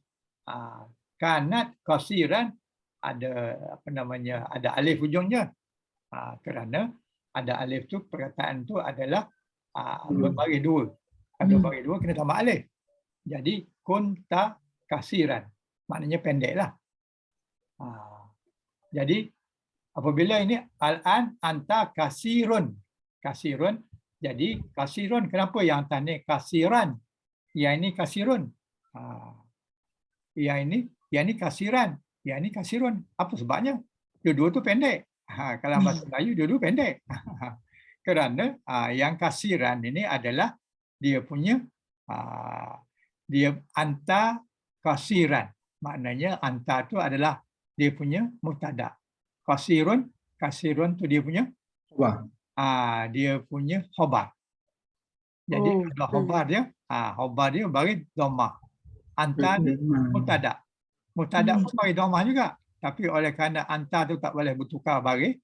Kanat qasiran, ada apa namanya, ada alif ujungnya. Kerana ada alif tu, perkataan tu adalah berbaris dua. Kalau berbaris dua kena tambah alif. Jadi kunta qasiran. Maknanya pendeklah. Jadi apabila ini al-an anta kasirun. Kasirun. Jadi kasirun, kenapa yang atas ni kasiran? Yang ini kasirun. Yang ini kasiran. Yang ini kasirun. Apa sebabnya? Dua-dua tu pendek. Kalau bahasa Melayu dua-dua pendek. Kerana yang kasiran ini adalah dia punya dia anta kasiran. Maknanya anta tu adalah dia punya mubtada. Kasirun tu dia punya dia punya khobar. Jadi kalau khobar dia bagi dhammah. Anta ni mubtada. Mubtada pun bagi dhammah juga. Tapi oleh kerana anta tu tak boleh bertukar baris,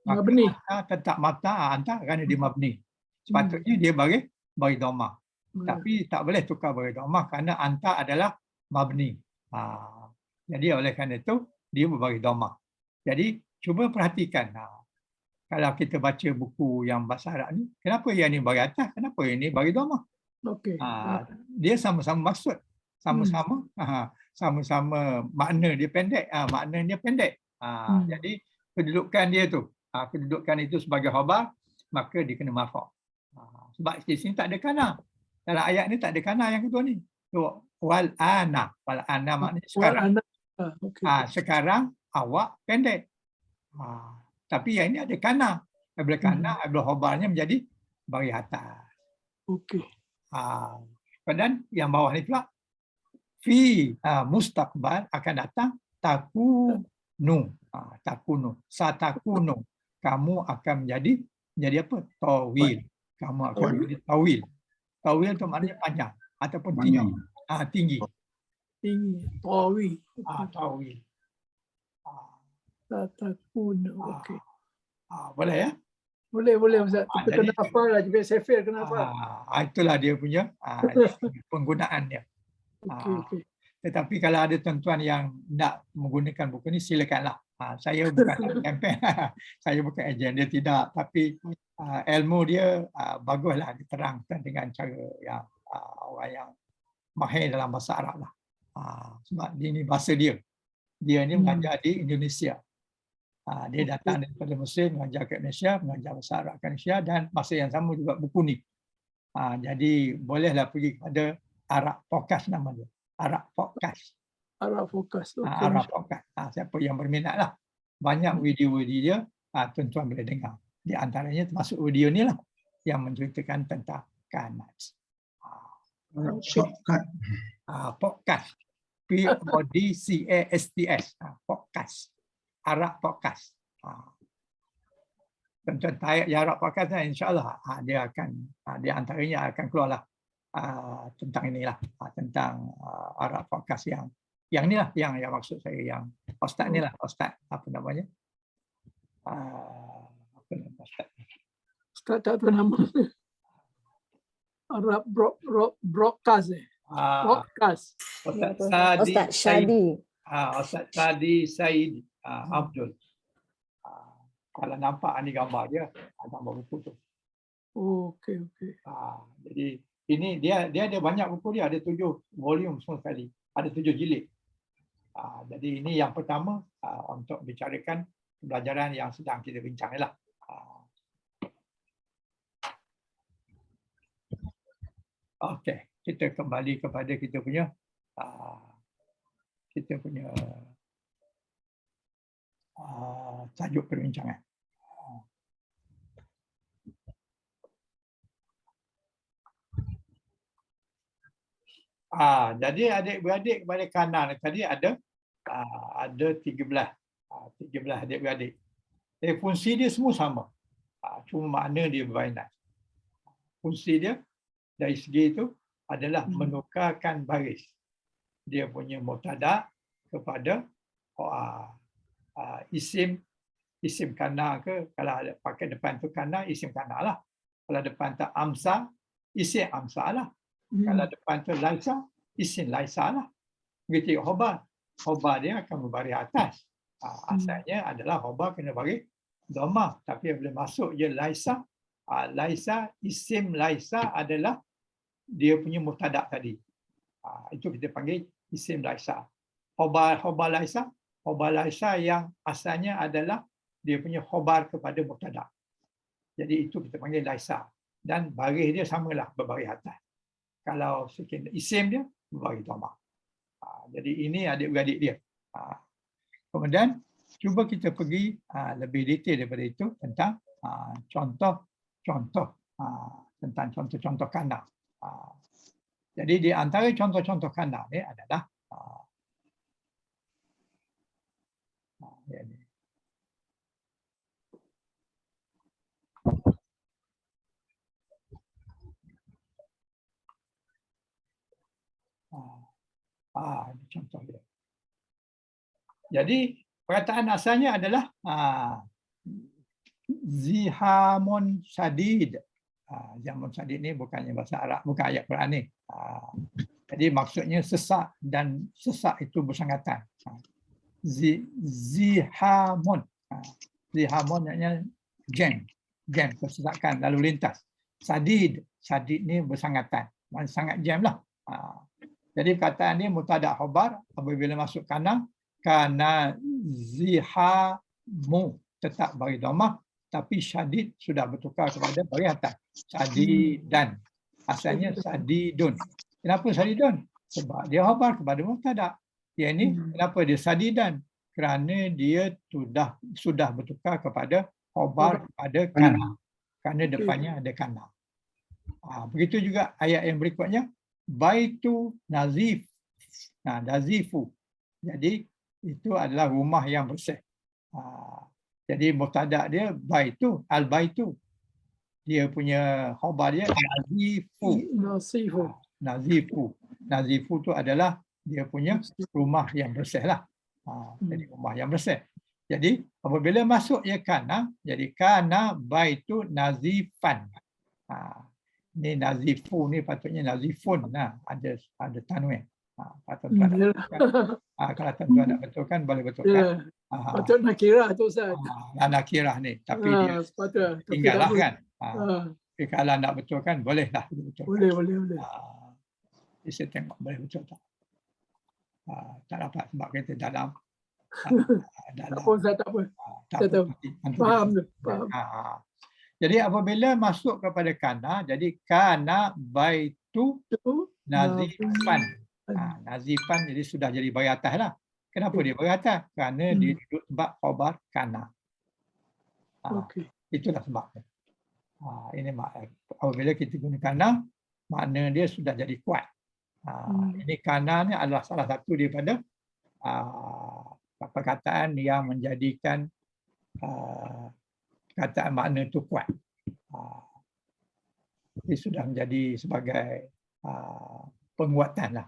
maka anta tetap anta kerana dia mabni. Sepatutnya dia bagi dhammah. Tapi tak boleh tukar bagi dhammah kerana anta adalah mabni. Jadi oleh kerana itu dia berbagi dhammah. Jadi cuba perhatikan, kalau kita baca buku yang bahasa Arab ni, kenapa yang ni bagi atas, kenapa yang ni bagi dhammah? Dia sama-sama maksud, sama-sama makna dia pendek, maknanya pendek. Jadi kedudukan dia tu, kedudukan itu sebagai khabar, maka dia kena marfu'. Sebab di sini tak ada kana. Dalam ayat ni tak ada kana yang kedua ni. Wal ana maknanya sekarang. Sekarang awak pendek. Tapi yang ini ada kana. Bila kana, bila khabarnya menjadi bagi atas. Dan yang bawah ni pula, fi mustaqbal akan datang takunu. Satakunu. Kamu akan menjadi apa? Tawil. Kamu akan menjadi tawil. Tawil tu maknanya panjang ataupun tinggi. Tinggi. Tawil. Tawil. Satakunu. Okey. Boleh ya? Boleh Ustaz. Kita kena hafal lah. Juga Safir kena hafal. Itulah dia punya penggunaannya. Okey. Tetapi kalau ada tuan-tuan yang nak menggunakan buku ni, silakanlah. Saya bukan campaign, saya bukan ejen, dia tidak. Tapi ilmu dia baguslah diterangkan dengan cara yang orang yang mahir dalam bahasa Arab lah. Sebab ini bahasa dia. Dia ni mengajar di Indonesia. Dia datang daripada Mesir, mengajar ke Indonesia, mengajar bahasa Arab ke Indonesia, dan masa yang sama juga buku ni. Jadi bolehlah pergi kepada Arab Podcast nama dia. Arab Podcast. Arab Podcast. Arab Podcast. Siapa yang berminat lah. Banyak video-video dia, tuan-tuan boleh dengar. Di antaranya termasuk video ni lah yang menceritakan tentang kanat. Podcast. P-O-D-C-A-S-T-S. Podcast. Arab Podcast. Tuan-tuan tayar Arab Podcast, insyaAllah dia akan, di antaranya akan keluarlah tentang inilah, tentang Arab Podcast yang inilah yang maksud saya, yang Ustaz ni lah, Ustaz apa namanya? Ustaz tak tahu nama. Arab broadcast. Broadcast. Ustaz Syadi. Ustaz Syadi Said Abdul. Kalau nampak ni gambar dia, gambar buku tu. Okey. Jadi ini dia ada banyak buku dia, ada 7 volume semua sekali. Ada 7 jilid. Jadi ini yang pertama untuk bicarakan pembelajaran yang sedang kita bincang lah. Okey, kita kembali kepada kita punya tajuk perbincangan. Jadi adik-beradik kepada kanan tadi ada 13 adik-beradik. Fungsi dia semua sama. Cuma makna dia berbainan. Fungsi dia dari segi itu adalah menukarkan baris. Dia punya mubtada kepada isim kana ke, kalau ada pakai depan tu kana, isim kana lah. Kalau depan tu amsa, isim amsa lah. Kalau depan tu laisa, isim laisa lah. Begitu khobar. Khobar dia akan berbaris atas. Asalnya adalah khobar kena baris dhammah, tapi bila masuk je laisa, laisa, isim laisa adalah dia punya mubtada tadi. Itu kita panggil isim laisa. Khobar laisa yang asalnya adalah dia punya khobar kepada mubtada. Jadi itu kita panggil laisa. Dan baris dia samalah berbaris atas. Kalau isim dia berbaris dhammah. Jadi ini adik-beradik dia. Kemudian cuba kita pergi lebih detail daripada itu tentang contoh-contoh tentang contoh-contoh kana. Jadi di antara contoh-contoh kana ni adalah ini. Ini contoh dia. Jadi perkataan asalnya adalah zihamun sadid. Zihamun sadid ni bukannya bahasa Arab, bukan ayat Quran ni. Jadi maksudnya sesak, dan sesak itu bersangatan. Zihamun. Zihamun maknanya jam kesesakan lalu lintas. Sadid ni bersangatan. Sangat jam lah. Jadi perkataan ni mubtada khobar apabila masuk kana zihamu tetap bagi dhammah, tapi syadid sudah bertukar kepada baris atas. Sadidan. Asalnya sadidun. Kenapa sadidun? Sebab dia khabar kepada mubtada. Yang ini kenapa dia sadidan? Kerana dia sudah bertukar kepada khabar kepada kana. Kerana depannya ada kana. Begitu juga ayat yang berikutnya, baitu nazif. Nazifu. Jadi itu adalah rumah yang bersih. Jadi mubtada dia baitu, al-baitu. Dia punya khabar dia nazifu. Nazifu tu adalah dia punya rumah yang bersih lah. Jadi rumah yang bersih. Jadi apabila masuk ya kana, jadi kana baitu nazifan. Ni nazifu ni patutnya nazifun. Ada tanwin. Kalau tuan-tuan nak betulkan, boleh betulkan. Patut nakirah tu Ustaz. Nakirah ni. Tapi dia tinggallah kan. Tapi kalau nak betulkan, bolehlah betulkan. Boleh. Saya tengok boleh betul tak. Tak dapat sebab kita dalam. Tak apa Ustaz, tak apa. Saya tahu. Faham. Jadi apabila masuk kepada kana, jadi kana baitu nazifan. Nazifan jadi sudah jadi baris atas lah. Kenapa dia baris atas? Kerana dia duduk sebab khabar kana. Itulah sebabnya. Ini apabila kita guna kana, makna dia sudah jadi kuat. Ini kana ni adalah salah satu daripada perkataan yang menjadikan perkataan makna itu kuat. Dia sudah menjadi sebagai penguatan lah.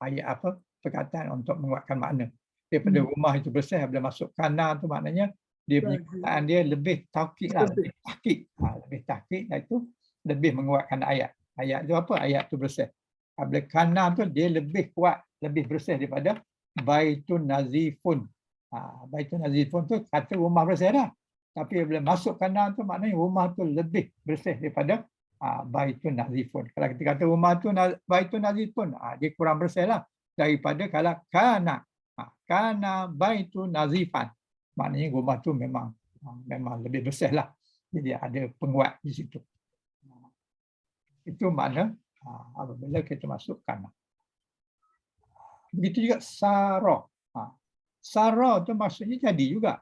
Ayat perkataan untuk menguatkan makna. Daripada rumah itu bersih, bila masuk kana tu maknanya dia punya perkataan dia lebih taukid lah, lebih tahqiq, itu lebih menguatkan ayat. Ayat itu apa? Ayat itu bersih. Bila kana tu dia lebih kuat, lebih bersih daripada baitun nazifun. Baitun nazifun tu kata rumah bersih dah. Tapi bila masuk kana tu maknanya rumah tu lebih bersih daripada baitun nazifun. Kalau kita kata rumah tu baitun nazifun, dia kurang bersih lah daripada kalau kana baitun nazifan. Maknanya rumah tu memang lebih bersih lah. Jadi ada penguat di situ. Itu makna apabila kita masuk kana. Begitu juga sarah. Sarah tu maksudnya jadi juga.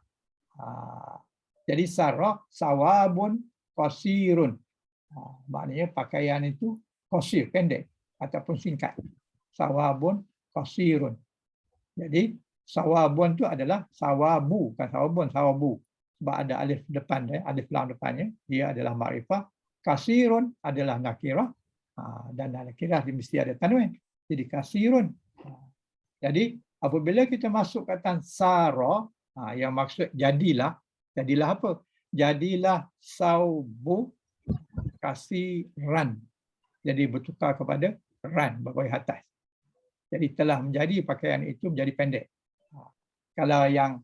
Jadi sarah sawabun qasirun. Maknanya pakaian itu qasir, pendek ataupun singkat. sawabun qasirun. Jadi sawabun tu adalah sawabu, bukan sawabun, sawabu. Sebab ada alif depan dia, alif lam depannya, dia adalah makrifah. Kasirun adalah nakirah, dan nakirah mesti ada tanwin. Jadi kasirun. Jadi apabila kita masuk kata sara, yang maksud jadilah apa? Jadilah saubu kasiran. Jadi bertukar kepada ran bahagian atas. Jadi telah menjadi pakaian itu menjadi pendek. Kalau yang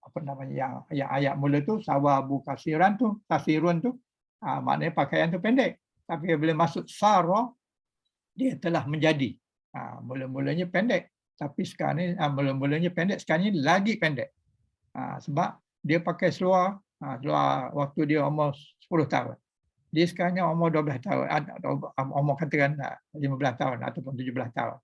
apa namanya yang ayat mula tu sawabu kasiran tu, kasirun tu, maknanya pakaian tu pendek. Tapi bila masuk sara, dia telah menjadi. Mula-mulanya pendek, tapi sekarang ni mula-mulanya pendek, sekarang ni lagi pendek. Sebab dia pakai seluar waktu dia umur 10 tahun. Dia sekarang ni umur 12 tahun, umur katakan 15 tahun ataupun 17 tahun.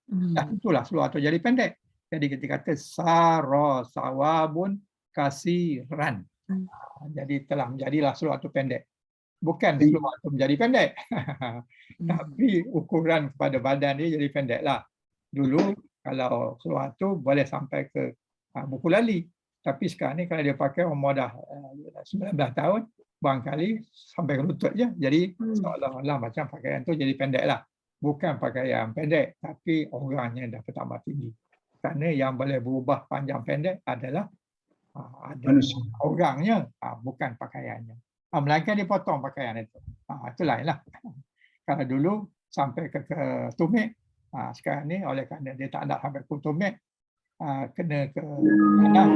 Itulah seluar tu jadi pendek. Jadi kita kata sara sawabun kasiran. Jadi telah menjadilah seluar tu pendek. Bukan seluar tu menjadi pendek. Tapi ukuran kepada badan dia jadi pendek lah. Dulu kalau seluar tu boleh sampai ke buku lali. Tapi sekarang ni kalau dia pakai umur dah 19 tahun, barangkali sampai ke lutut je. Jadi seolah-olah macam pakaian tu jadi pendek lah. Bukan pakaian pendek, tapi orangnya dah bertambah tinggi. Kerana yang boleh berubah panjang pendek adalah orangnya, bukan pakaiannya. Melainkan dia potong pakaian itu. Itu lain lah. Kalau dulu sampai ke tumit, sekarang ni oleh kerana dia tak nak sampai ke tumit, kena ke tanah,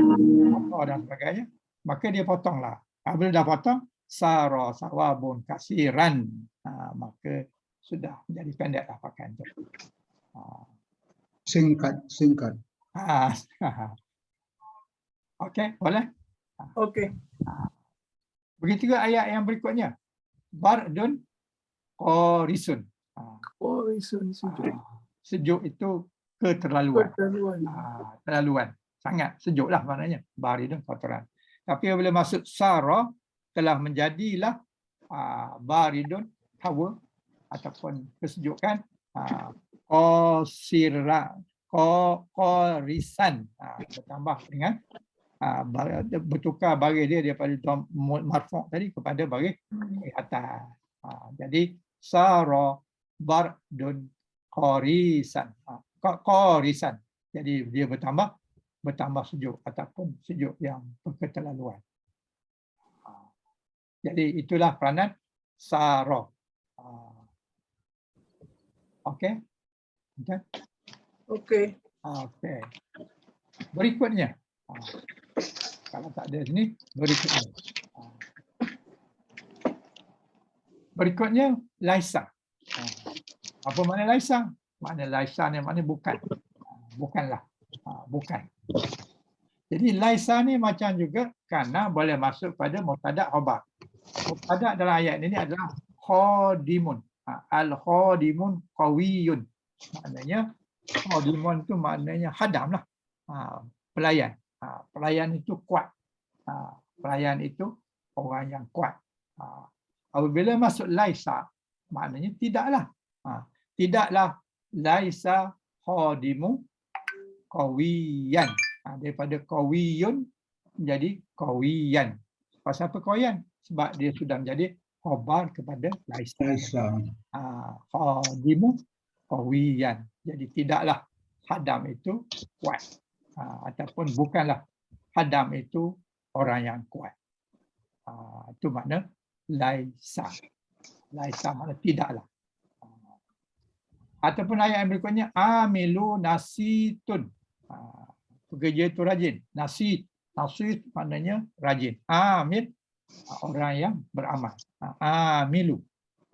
motor dan sebagainya, maka dia potonglah. Bila dah potong, sara sawabun kasiran, maka sudah menjadi pendek lah pakaian itu. Singkat. Okey, boleh? Okey. Begitu juga ayat yang berikutnya. Bardun qarisun. Qarisun sejuk. Sejuk itu keterlaluan. Terlaluan. Sangat sejuk lah maknanya. Baridun kotoran. Tapi bila masuk sara, telah menjadilah baridun hawa ataupun kesejukan, qarisan, bertambah dengan bertukar baris dia daripada marfu' tadi kepada baris atas. Jadi sara bardun qarisan. Qarisan. Jadi dia bertambah sejuk ataupun sejuk yang berketerlaluan. Jadi itulah peranan sara. Okey. Okey. Okey. Berikutnya. Kalau tak ada sini, berikutnya. Berikutnya, laisa. Apa makna laisa? Makna laisa ni makna bukan. Bukanlah. Bukan. Jadi laisa ni macam juga kerana boleh masuk pada mubtada' khabar. Mubtada' dalam ayat ini adalah khadimun. Al-khadimun qawiyun. Maknanya khadimun tu maknanya hadam lah. Pelayan. Pelayan itu kuat. Pelayan itu orang yang kuat. Apabila masuk laisa, maknanya tidaklah. Tidaklah laisa khadimu qawiyan. Daripada qawiyun menjadi qawiyan. Pasal apa qawiyan? Sebab dia sudah menjadi khabar kepada laisa. Khadimu qawiyan. Jadi tidaklah hadam itu kuat. Ataupun bukanlah hadam itu orang yang kuat. Itu makna laisa. Laisa makna tidaklah. Ataupun ayat yang berikutnya amilu nasitun. Pekerja itu rajin. Nasit maknanya rajin. Amil orang yang beramal. Amilu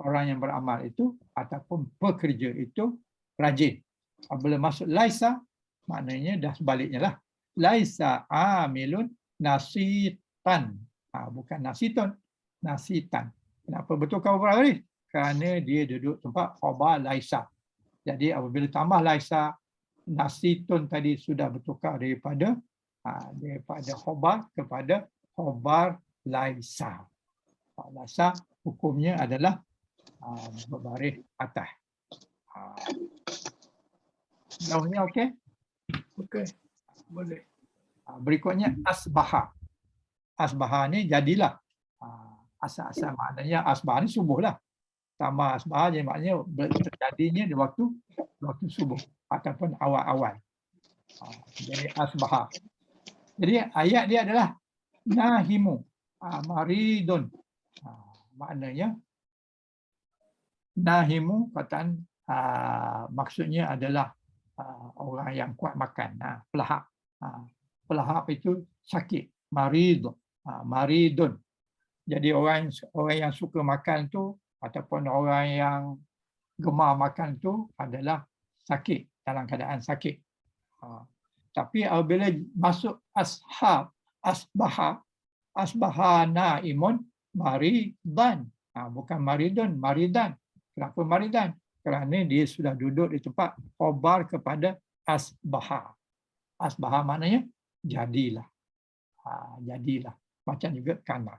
orang yang beramal itu ataupun pekerja itu rajin. Apabila masuk laisa, maknanya dah sebaliknya lah. Laisa amilun nasitan. Bukan nasitun, nasitan. Kenapa betul kau beralih? Kerana dia duduk tempat khabar laisa. Jadi apabila tambah laisa, nasitun tadi sudah bertukar daripada khabar kepada khabar laisa. Laisa hukumnya adalah berbaris atas. Jauh ni okey? Okey. Boleh. Berikutnya asbaha. Asbaha ni jadilah. Asal-asal maknanya asbaha ni subuh lah. Tambah asbaha jadi maknanya terjadinya di waktu subuh ataupun awal-awal. Jadi asbaha. Jadi ayat dia adalah nahimu, maridun. Maknanya nahimu kataan maksudnya adalah orang yang kuat makan, pelahap. Pelahap itu sakit, marid, maridun. Jadi orang yang suka makan tu ataupun orang yang gemar makan tu adalah sakit, dalam keadaan sakit. Tapi apabila masuk asbaha naimun maridan. Bukan maridun, maridan. Kenapa maridan? Kerana dia sudah duduk di tempat khobar kepada asbaha. Asbaha maknanya jadilah. Jadilah. Macam juga kana.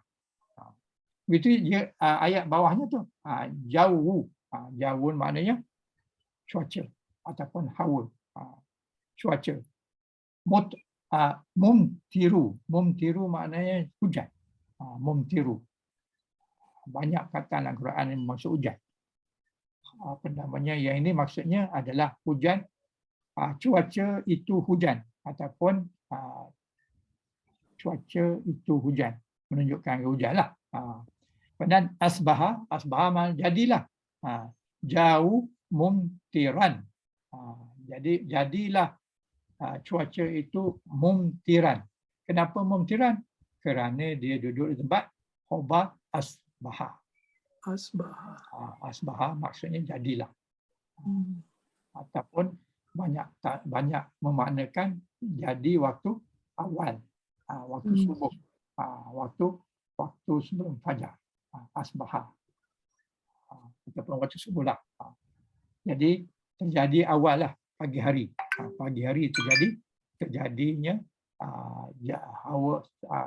Begitu dia ayat bawahnya tu. Jawu. Jawun maknanya cuaca ataupun hawa. Cuaca. Mumtiru. Mumtiru maknanya hujan. Mumtiru. Banyak kata dalam Quran yang maksud hujan. Apa namanya? Yang ini maksudnya adalah hujan. Cuaca itu hujan ataupun cuaca itu hujan, menunjukkan hujan lah. Dan asbaha maknanya jadilah. Jauh mumtiran. Jadi jadilah cuaca itu mumtiran. Kenapa mumtiran? Kerana dia duduk di tempat khobar asbaha. Asbaha maksudnya jadilah. Ataupun banyak memaknakan jadi waktu awal, waktu subuh, waktu sebelum fajar, asbaha. Ataupun waktu subuh lah. Jadi terjadi awal lah, pagi hari. Pagi hari terjadinya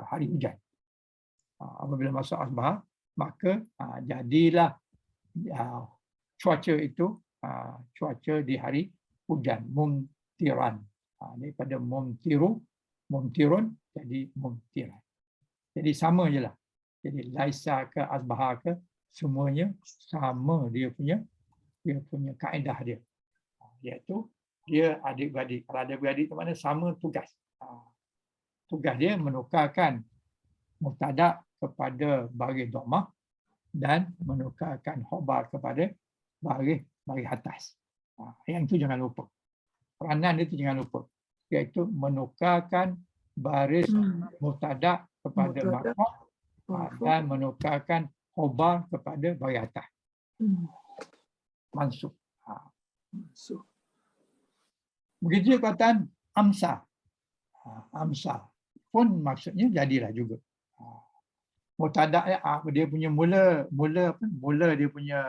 hari hujan. Apabila masuk asbaha, maka jadilah cuaca itu cuaca di hari hujan, mumtiran. Daripada mumtirun jadi mumtiran. Jadi sama je lah. Jadi laisa ke asbaha ke, semuanya sama dia punya kaedah dia. Iaitu dia adik-beradik. Kalau adik-beradik itu maknanya sama tugas. Tugas dia menukarkan mubtada kepada baris dhammah dan menukarkan khobar kepada baris atas. Yang itu jangan lupa. Peranan dia itu jangan lupa. Iaitu menukarkan baris mubtada kepada marfu' dan menukarkan khobar kepada baris atas. Mansub. Begitu perkataan amsa. Amsa pun maksudnya jadilah juga. Mubtada dia punya mula dia punya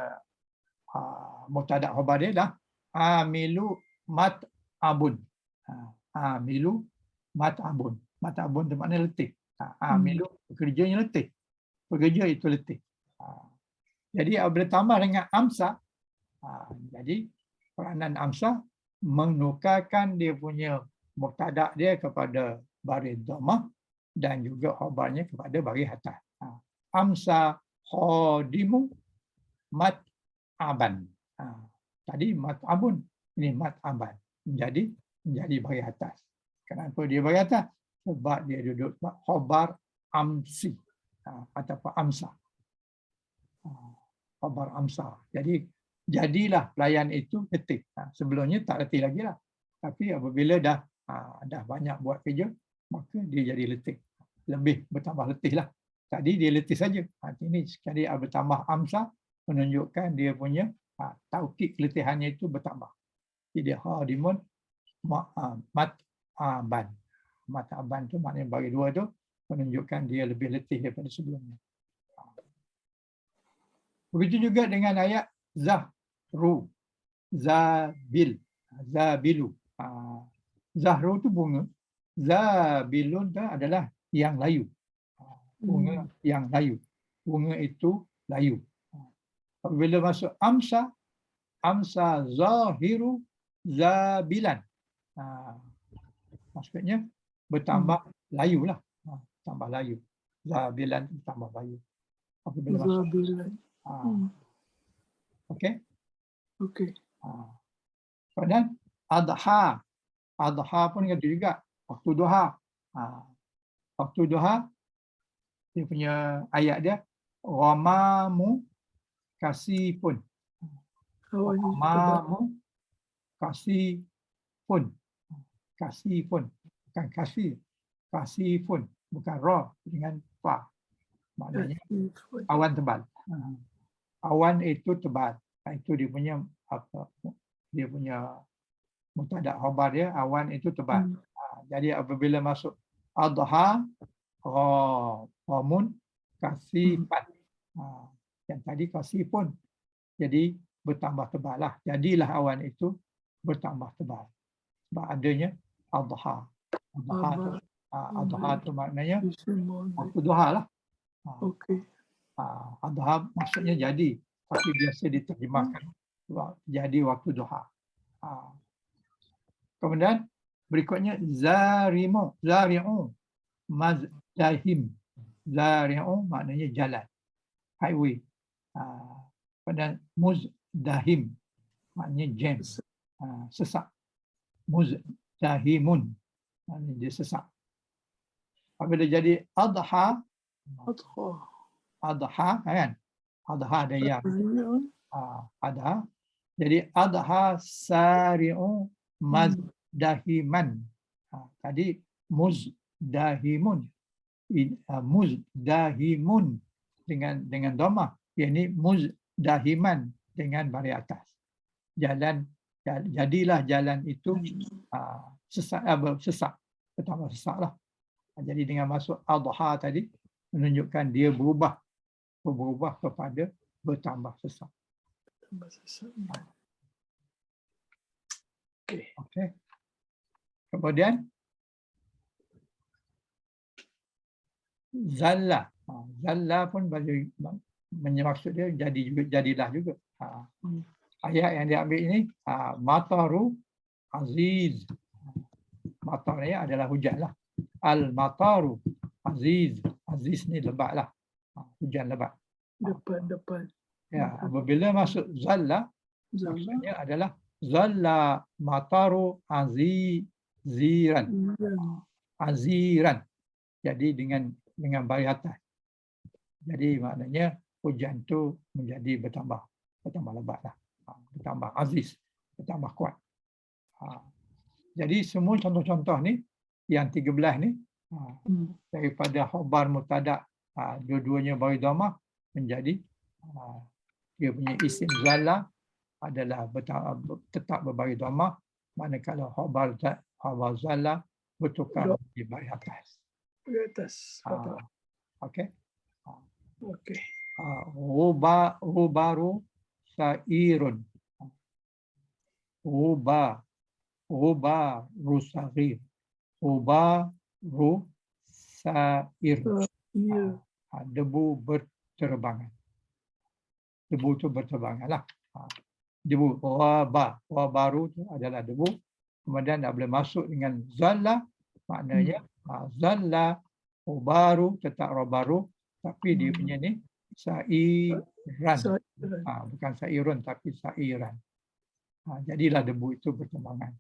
mubtada khabar dia dah amilu mat'abun. Amilu mat'abun. Mat'abun tu maknanya letih. Amilu pekerjanya letih. Pekerja itu letih. Jadi apabila tambah dengan amsa, jadi peranan amsa menukarkan dia punya mubtada dia kepada baris dhammah dan juga khabarnya kepada baris atas. Amsa khadimu mat'aban. Tadi mat'abun, ini mat'aban. Menjadi baris atas. Kenapa dia baris atas? Sebab dia duduk khabar amsi ataupun amsa. Khabar amsa. Jadi jadilah pelayan itu letih. Sebelumnya tak letih lagi lah. Tapi apabila dah banyak buat kerja, maka dia jadi letih. Lebih bertambah letih lah. Tadi dia letih saja. Ini sekali bertambah amsa menunjukkan dia punya taukid keletihannya itu bertambah. Jadi hadimun mat'aban. Mat'aban tu maknanya bagi dua tu menunjukkan dia lebih letih daripada sebelumnya. Begitu juga dengan ayat zahru, zabil, zabilu. Zahru tu bunga. Zabilun tu adalah yang layu. Bunga yang layu. Bunga itu layu. Apabila masuk amsa, amsa zahiru zabilan. Maksudnya bertambah layu lah. Tambah layu. Zabilan tambah layu. Apabila masuk. Zabilan. Okey. Okey. Kemudian adha. Adha pun kata juga waktu duha. Waktu duha dia punya ayat dia ghamamu kasifun. Ghamamu kasifun. Kasifun. Bukan kasih. Kasifun. Bukan ra dengan fa. Maknanya awan tebal. Awan itu tebal. Itu dia punya apa? Dia punya mubtada khabar dia, awan itu tebal. Jadi apabila masuk adha, ghamun, kasifan. Yang tadi kasifun. Jadi bertambah tebal lah. Jadilah awan itu bertambah tebal. Sebab adanya adha. Adha tu maknanya waktu duha lah. Okey. Adha maksudnya jadi. Tapi biasa diterjemahkan jadi waktu duha. Kemudian berikutnya zarimu, zari'u, mazdahim. Zari'u maknanya jalan, highway. Kemudian muzdahim maknanya jam, sesak. Muzdahimun maknanya dia sesak. Apabila jadi adha, adha kan? Adha ada yang. Adha. Jadi adha sari'u mazdahiman. Tadi muzdahimun. Muzdahimun dengan dhamma. Ini muzdahiman dengan baris atas. Jalan, jadilah jalan itu sesak, bertambah sesak lah. Jadi dengan masuk adha tadi menunjukkan dia berubah kepada bertambah sesak. Okey. Kemudian zalla. Zalla pun bagi maksud dia jadilah juga. Ayat yang diambil ini mataru aziz. Matar ni adalah hujan lah. Al-mataru aziz. Aziz ni lebat lah. Hujan lebat. Depan. Ya, apabila masuk zalla, maksudnya adalah zalla mataru aziran. Aziran. Jadi dengan baris atas. Jadi maknanya hujan tu menjadi bertambah lebat lah. Bertambah aziz, bertambah kuat. Jadi semua contoh-contoh ni, yang 13 ni, daripada khabar mubtada, dua-duanya baris dhamma menjadi dia punya isim zalla adalah tetap berbaris dhamma, manakala khabar zalla bertukar di baris atas. Di atas. Okey. Okey. Rubaru sairun. Rubaru sair. Rubaru sair. Debu berterbangan. Debu itu berterbangan lah. Debu, wabaru itu adalah debu. Kemudian dah boleh masuk dengan zalla, maknanya zalla, wabaru, tetap wabaru, tapi dia punya ni sairan. Bukan sairun, tapi sairan. Jadilah debu itu berterbangan.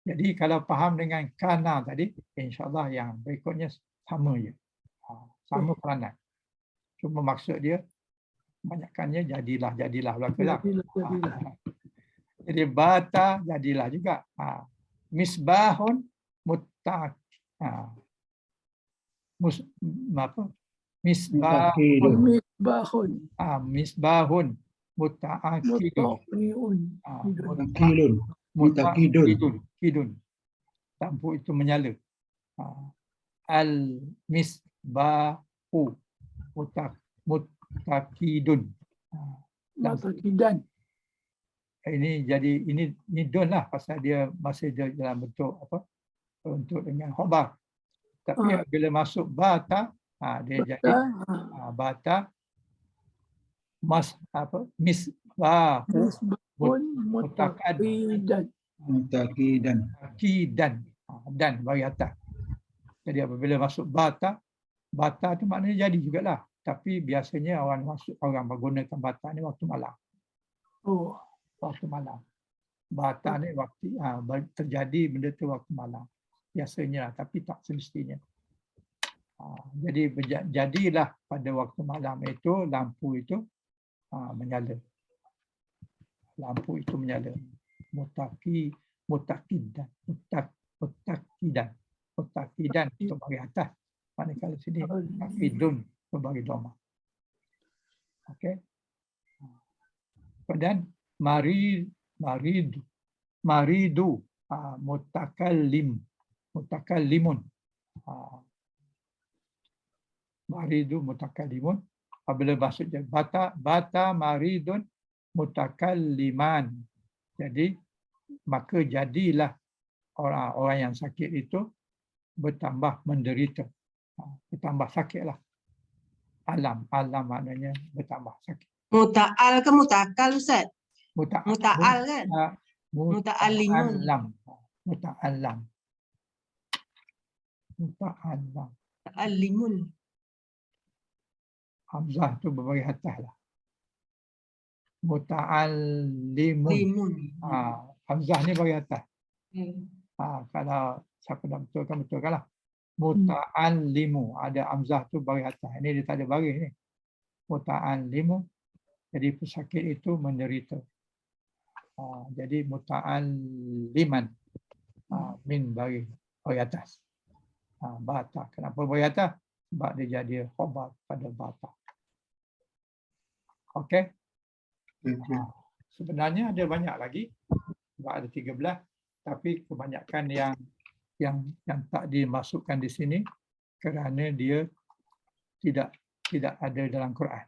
Jadi kalau faham dengan kana tadi, insyaAllah yang berikutnya sama je. Sama peranan. Cuma maksud dia, banyakkannya jadilah belakang. Jadi bata jadilah juga. Misbahun muttaq. Misbahun muttaqidun. Lampu itu menyala. Al misbahu muttaqidun. Muttaqidan. Ini jadi ini don lah pasal dia masih dalam bentuk apa? Untuk dengan khabar. Tapi bila masuk bata, dia jadi bata misbahu mutaqidan. Mutaqidan. Takidan. Dan bagi atas. Jadi apabila masuk bata, bata tu maknanya jadi jugalah. Tapi biasanya orang menggunakan bata ni waktu malam. Oh, Waktu malam. Bata ni waktu terjadi benda tu waktu malam. Biasanya, tapi tak semestinya. Jadi jadilah pada waktu malam itu lampu itu menyala. Lampu itu menyala. Mutaqidan. Mutaqidan itu bagi atas. Manakala sini mutaqidun itu bagi doma. Okey. Kemudian maridu mutakallimun. Maridu mutakallimun. Apabila maksud bata maridun mutakalliman. Jadi maka jadilah orang yang sakit itu bertambah menderita. Bertambah sakitlah. Alam maknanya bertambah sakit. Muta'al ke mutakal Ustaz? Muta'al kan? Muta'allimun. Muta'allam. Muta'allimun. Hamzah tu berbagi atas lah. Muta'allimun. Hamzah ni bagi atas. Kalau siapa nak betulkan lah. Muta'allimu. Ada hamzah tu bagi atas. Ini dia tak ada bagi ni. Muta'allimu. Jadi pesakit itu menderita. Jadi muta'alliman. Min bagi atas. Bata. Kenapa bagi atas? Sebab dia jadi khobar pada bata. Okey. Sebenarnya ada banyak lagi. Sebab ada 13. Tapi kebanyakan yang tak dimasukkan di sini kerana dia tidak ada dalam Quran.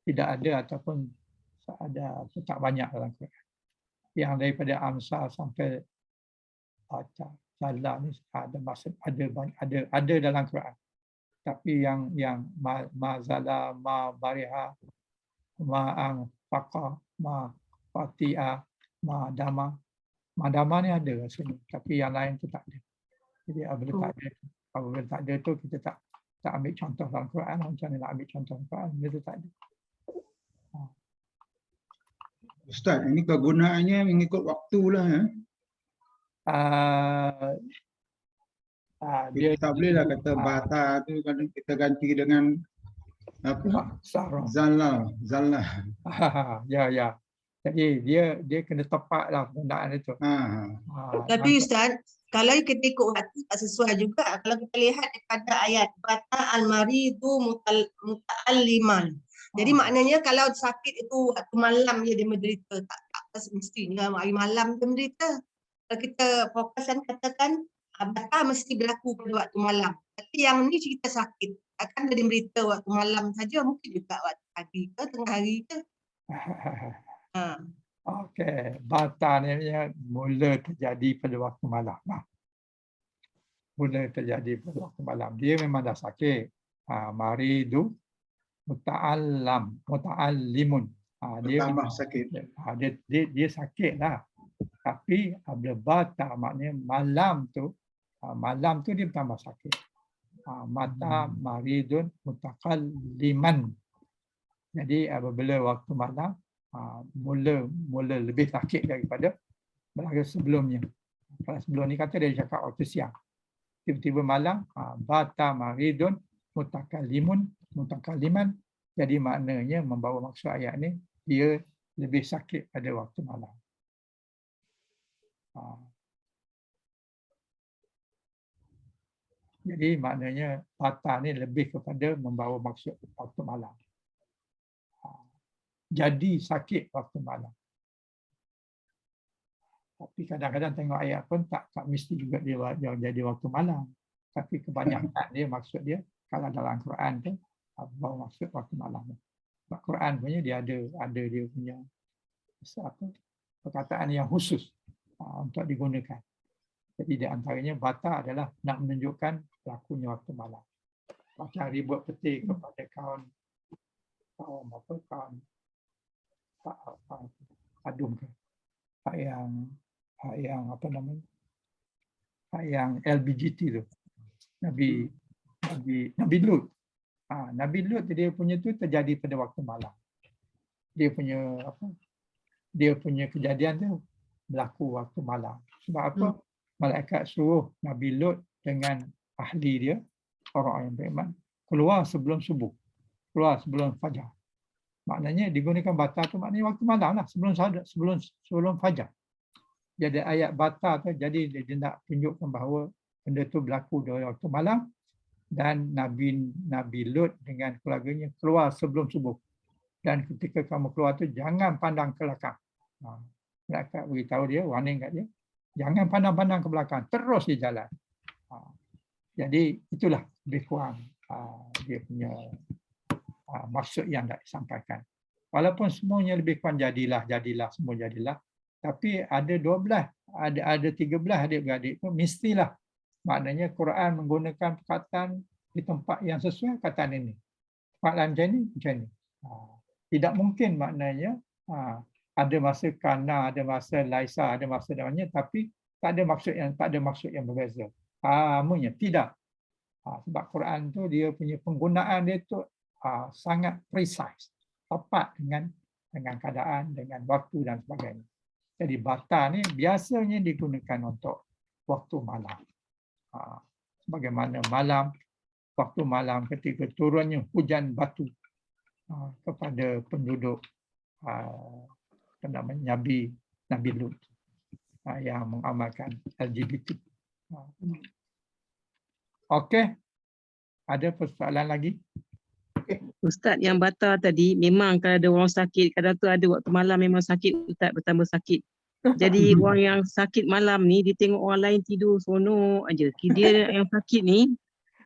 Tidak ada ataupun tak banyak dalam Quran. Yang daripada Amsal sampai Salah ni ada dalam Quran. Tapi yang mazala, ma bariha, ma anfaqa, ma fati'a, ma dama ni ada kat sini. Tapi yang lain tu tak ada. Jadi apabila tak ada tu kita tak ambil contoh dalam Quran. Macam mana nak ambil contoh dalam Quran? Dia tu tak ada. Ustaz, ini kegunaannya mengikut waktu lah. Dia tak boleh lah kata bata tu kadang kita ganti dengan apa? Zallah. Ya. Jadi dia kena tepat lah penggunaan itu. Tapi Ustaz, kalau kita ikut waktu tak sesuai juga. Kalau kita lihat daripada ayat bata al-maridu muta'alliman. Jadi maknanya kalau sakit itu waktu malam dia menderita, tak mestinya hari malam dia menderita. Kalau kita fokuskan katakan bata mesti berlaku pada waktu malam. Tapi yang ni cerita sakit, akan dia menderita waktu malam saja, mungkin juga waktu pagi ke tengah hari ke. Okey, bata ni mula terjadi pada waktu malam. Mula terjadi pada waktu malam. Dia memang dah sakit. Maridu muta'allimun. Dia tambah sakit. Dia sakit lah. Tapi apabila bata maknanya malam tu dia tambah sakit. Mata maridun mutakalliman. Jadi apabila waktu malam mula lebih sakit daripada sebelumnya. Kalau sebelum ni kata dia cakap waktu siang. Tiba-tiba malam bata maridun mutakalliman. Jadi maknanya membawa maksud ayat ni dia lebih sakit pada waktu malam. Jadi maknanya bata ni lebih kepada membawa maksud waktu malam. Jadi sakit waktu malam. Tapi kadang-kadang tengok ayat pun tak mesti juga dia jadi waktu malam. Tapi kebanyakan dia maksud dia kalau dalam Quran tu bawa maksud waktu malam. Sebab Quran punya dia ada dia punya perkataan yang khusus untuk digunakan. Jadi di antaranya bata adalah nak menunjukkan berlakunya waktu malam. Macam ribut peti kepada kaum Adum ke. Hak yang apa namanya? Hak yang LBGT tu. Nabi Lut. Nabi Lut dia punya tu terjadi pada waktu malam. Dia punya kejadian tu berlaku waktu malam. Sebab apa? Malaikat suruh Nabi Lut dengan ahli dia, orang yang beriman, keluar sebelum subuh. Keluar sebelum fajar. Maknanya digunakan bata tu maknanya waktu malam lah, sebelum fajar. Jadi ayat bata tu jadi dia nak tunjukkan bahawa benda tu berlaku di waktu malam dan Nabi Lut dengan keluarganya keluar sebelum subuh. Dan ketika kamu keluar tu jangan pandang ke belakang. Mereka beritahu dia, warning kat dia, jangan pandang-pandang ke belakang, terus dia jalan. Jadi itulah lebih kurang dia punya maksud yang nak disampaikan. Walaupun semuanya lebih kurang jadilah, semua jadilah. Tapi ada 12, ada 13 adik-beradik itu mestilah. Maknanya Quran menggunakan perkataan di tempat yang sesuai perkataan ini. Tempat lain macam ni. Tidak mungkin maknanya ada masa kana, ada masa laisa, ada masa namanya, tapi tak ada maksud yang berbeza. Amanya tidak. Sebab Quran tu dia punya penggunaan dia tu sangat precise, tepat dengan keadaan, dengan waktu dan sebagainya. Jadi bata ni biasanya digunakan untuk waktu malam. Sebagaimana waktu malam ketika turunnya hujan batu kepada penduduk Nabi Lut yang mengamalkan LGBT. Okey. Ada persoalan lagi? Ustaz, yang bata tadi memang kalau ada orang sakit, kadang tu ada waktu malam memang sakit, Ustaz bertambah sakit. Jadi orang yang sakit malam ni dia tengok orang lain tidur seronok aja. Dia yang sakit ni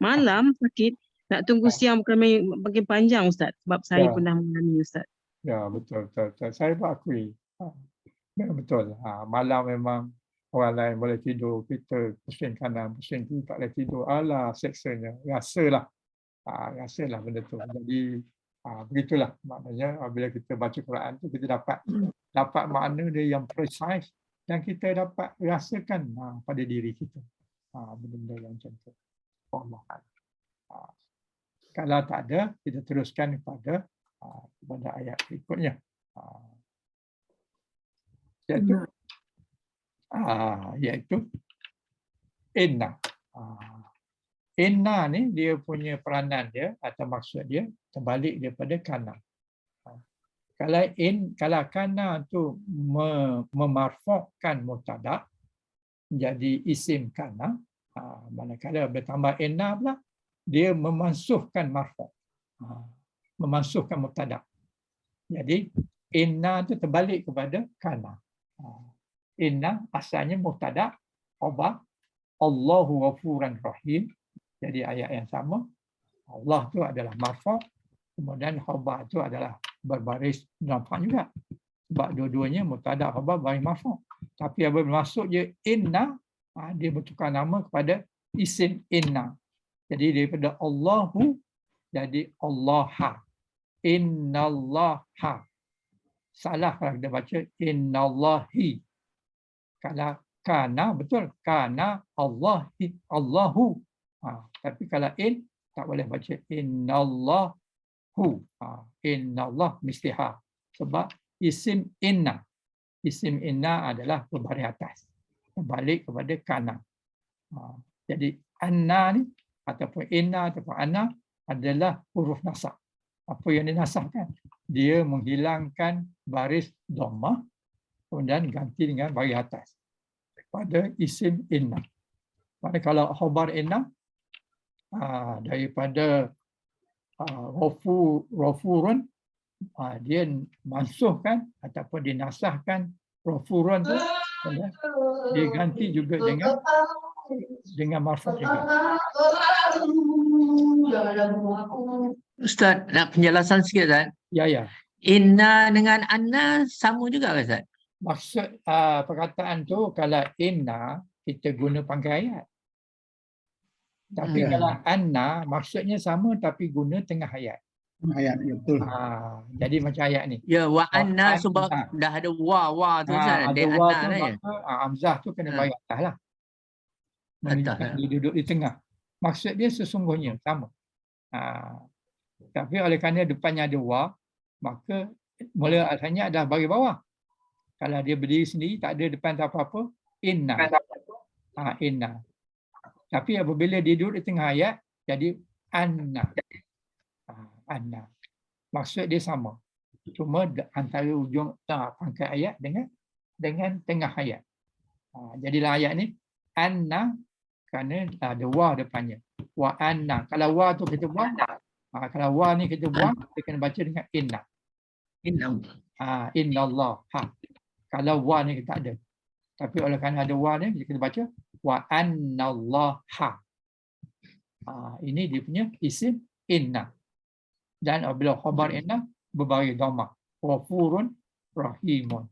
malam sakit nak tunggu siang bukan makin panjang, Ustaz, sebab saya pernah mengalami, Ustaz. Ya, betul. Saya pun akui. Betul. Malam memang orang lain boleh tidur, kita pusing kanan, pusing kiri tak boleh tidur. Alah, seksanya. Rasalah benda tu. Jadi begitulah maknanya bila kita baca Quran tu kita dapat makna dia yang precise dan kita dapat rasakan pada diri kita. Benda-benda yang macam tu. Allah. Kalau tak ada, kita teruskan kepada ayat berikutnya. Iaitu inna. Inna ni dia punya peranan dia atau maksud dia terbalik daripada kana. Kalau kana tu memarfu'kan mubtada menjadi isim kana, manakala bertambah inna pula dia memansuhkan marfu'. Memansuhkan mubtada. Jadi inna tu terbalik kepada kana. Inna asalnya mubtada, khabar, Allahu Ghafuran Rahim. Jadi ayat yang sama. Allah tu adalah marfu', kemudian khabar tu adalah berbaris rafa' juga. Sebab dua-duanya mubtada, khabar, baris marfu'. Tapi apabila masuk je inna, dia bertukar nama kepada isim inna. Jadi daripada Allahu jadi Allaha. Innallaha. Salah kalau kita baca innallahi. Kalau kana betul, kana Allahi, Allahu. Tapi kalau in tak boleh baca innallahu. Innallah mesti ha. Sebab isim inna. Isim inna adalah berbaris atas. Berbalik kepada kana. Jadi anna ni ataupun inna ataupun anna adalah huruf nasab. Apa yang dinasabkan? Dia menghilangkan baris dhammah kemudian ganti dengan baris atas pada isim inna. Pada kalau khabar inna daripada ghafurun, dia mansuhkan ataupun dinasahkan ghafurun tu dia ganti juga dengan marfu' juga. Ustaz, nak penjelasan sikit, Ustaz? Ya. Inna dengan anna sama juga ke, Ustaz? Maksud perkataan tu kalau inna kita guna pangkai ayat. Tapi kalau anna maksudnya sama tapi guna tengah ayat. Ayat ya, betul. Jadi macam ayat ni. Ya, wa anna Wa sebab anna. dah ada wa tu Ustaz. Ada Dia wa anna tu dah ya. maka hamzah tu kena bagi atas lah. Menunjukkan Atas. dia duduk di tengah. Maksud dia sesungguhnya sama. Tapi oleh kerana depannya ada wa, maka mula asalnya dah bagi bawah. Kalau dia berdiri sendiri tak ada depan tak apa-apa, inna. Inna. Tapi apabila dia duduk di tengah ayat, jadi anna. Anna. Maksud dia sama. Cuma antara ujung pangkat ayat dengan tengah ayat. Jadilah ayat ni anna kerana ada wa depannya. Wa anna. Kalau wa tu kita buang, kalau wa ni kita buang, kita kena baca dengan inna. Inna Allah. Kalau wa ni kita tak ada. Tapi oleh kerana ada wa ni, kita baca wa anna Allah. Ini dia punya isim inna. Dan apabila khabar inna berbaris dhamma. Ghafurun rahimun.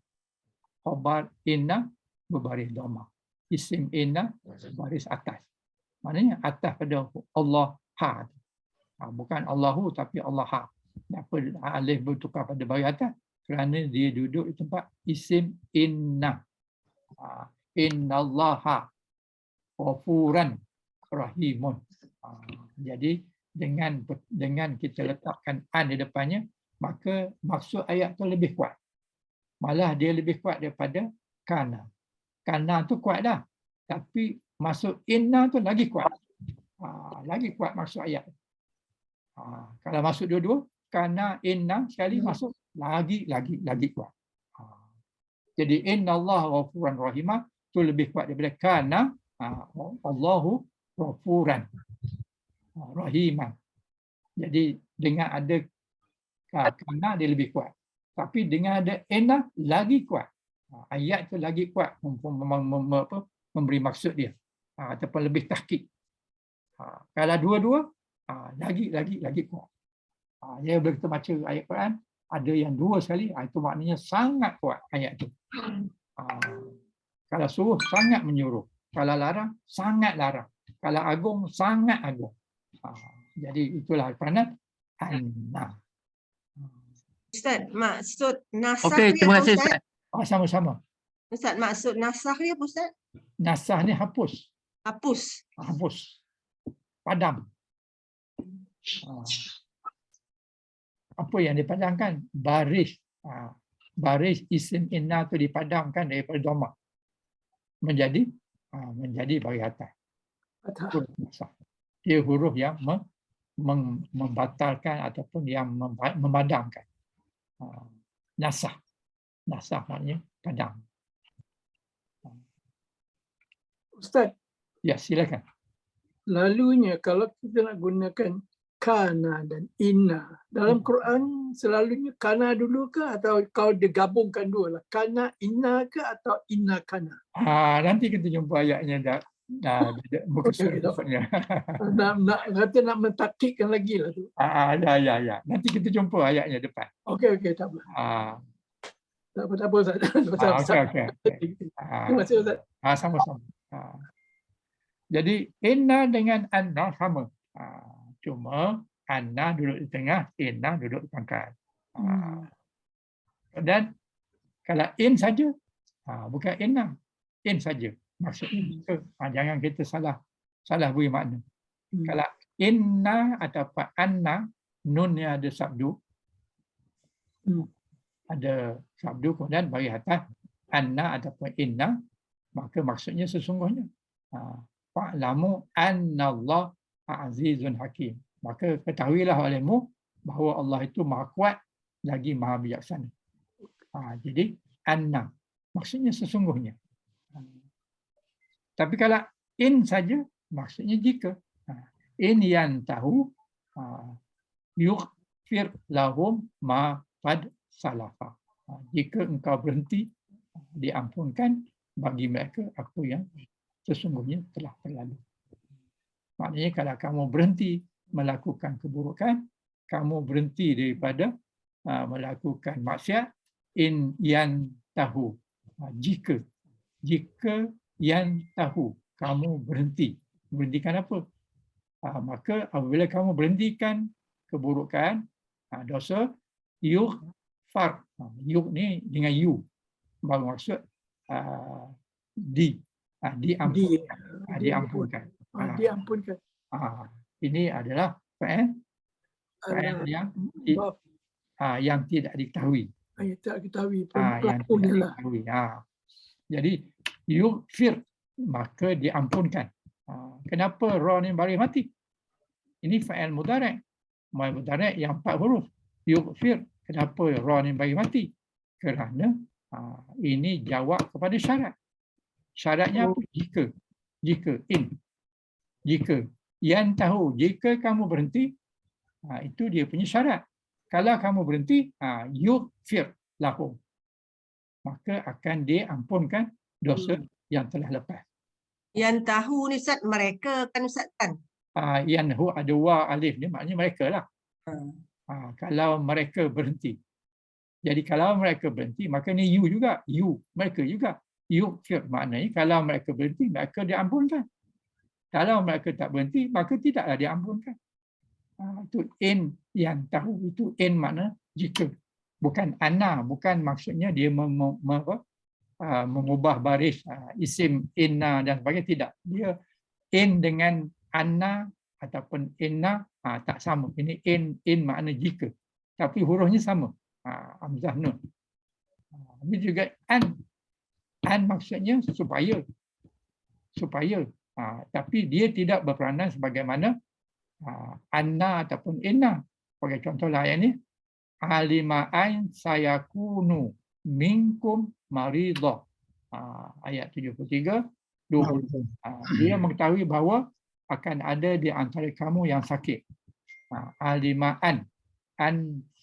Khabar inna berbaris dhamma. Isim inna baris atas. Maknanya atas pada Allah ha. Bukan Allahu tapi Allah ha. Kenapa alif bertukar pada baris atas? Kerana dia duduk di tempat isim inna. Innallaha ghafuran rahimun. Jadi dengan kita letakkan an di depannya, maka maksud ayat tu lebih kuat. Malah dia lebih kuat daripada kana. Kana tu kuat dah. Tapi masuk inna tu lagi kuat. Lagi kuat maksud ayat. Kalau masuk dua-dua, kana inna sekali masuk lagi kuat. Jadi innallaha ghafuran rahimah tu lebih kuat daripada kana Allahu ghafuran rahimah. Jadi dengan ada kana dia lebih kuat. Tapi dengan ada inna lagi kuat. Ayat tu lagi kuat memberi maksud dia. Ataupun lebih tahqiq. Kalau dua-dua lagi kuat. Jadi bila kita baca ayat Quran, ada yang dua sekali, itu maknanya sangat kuat ayat itu. Kalau suruh, sangat menyuruh. Kalau larang, sangat larang. Kalau agung, sangat agung. Jadi itulah kerana anna. Ustaz, maksud nasakh Okey, terima kasih Ustaz. Sama-sama. Ustaz, maksud nasakh ni apa Ustaz? Nasakh ni hapus. Hapus. Hapus. Padam. Apa yang dipadamkan? Baris. Baris isim inna tu dipadamkan daripada dhamma. Menjadi baris atas. Dia huruf yang membatalkan ataupun yang memadamkan. Nasakh. Nasakh maknanya padam. Ustaz. Ya, silakan. Lalunya kalau kita nak gunakan kana dan inna dalam Quran, selalunya kana dulu ke atau kau digabungkan dua lah, kana inna ke atau inna kana? Nanti kita jumpa ayatnya dah muka suratnya. Nak mentakikkan lagi lah tu. Ya. Nanti kita jumpa ayatnya depan. Okey, tak apa. Tak apa Ustaz. Okey. Terima kasih Ustaz. Sama-sama. Jadi inna dengan anna sama. Cuma anna duduk di tengah, inna duduk di pangkat. Dan kalau in saja, bukan inna, in saja. Maksudnya jangan kita salah beri makna. Kalau inna ataupun anna, nunnya ada sabdu. Ada sabdu kemudian bagi atas anna ataupun inna, maka maksudnya sesungguhnya. Fa'lamu annallah azizun hakim. Maka ketahuilah olehmu bahawa Allah itu maha kuat lagi maha bijaksana. Jadi anna maksudnya sesungguhnya. Tapi kalau in saja maksudnya jika. In yantahu yughfir lahum ma qad salafa. Jika engkau berhenti, diampunkan bagi mereka apa yang sesungguhnya telah berlalu. Maknanya kalau kamu berhenti melakukan keburukan, kamu berhenti daripada melakukan maksiat, in yantahu. Jika yantahu, kamu berhenti. Berhentikan apa? Maka apabila kamu berhentikan keburukan, Dosa yughfar. Yugh ni dengan you. Bermaksud diampunkan. Diampunkan. Diampunkan. Ini adalah fa'il yang tidak diketahui. Tak ketahui Yang tidak diketahui. Jadi yughfir, maka diampunkan. Kenapa ra ni baris mati? Ini fa'il mudhari'. Mudhari' yang 4 huruf. Yughfir. Kenapa ra ni baris mati? Kerana ini jawab kepada syarat. Syaratnya apa? Jika in. Jika yang tahu, jika kamu berhenti, itu dia punya syarat. Kalau kamu berhenti, yughfir lahum, maka akan diampunkan dosa yang telah lepas. Yang tahu ni Ustaz, mereka kan Ustaz kan? Yang ada wa alif ni maknanya mereka lah. Kalau mereka berhenti. Jadi kalau mereka berhenti, maka ni you juga. You, mereka juga. Yughfir maknanya kalau mereka berhenti, mereka diampunkan. Kalau mereka tak berhenti, maka tidaklah diampunkan. Itu in yang tahu. Itu in makna jika. Bukan ana, bukan maksudnya dia mengubah baris isim inna dan sebagainya. Tidak. Dia in dengan ana ataupun inna tak sama. Ini in makna jika. Tapi hurufnya sama. Hamzah nun. Ini juga an. An maksudnya supaya. Tapi dia tidak berperanan sebagaimana anna ataupun inna. Sebagai contoh ayat ni, alima ain sayakunu minkum maridah. Ayat 73, 20. Dia mengetahui bahawa akan ada di antara kamu yang sakit. Alima an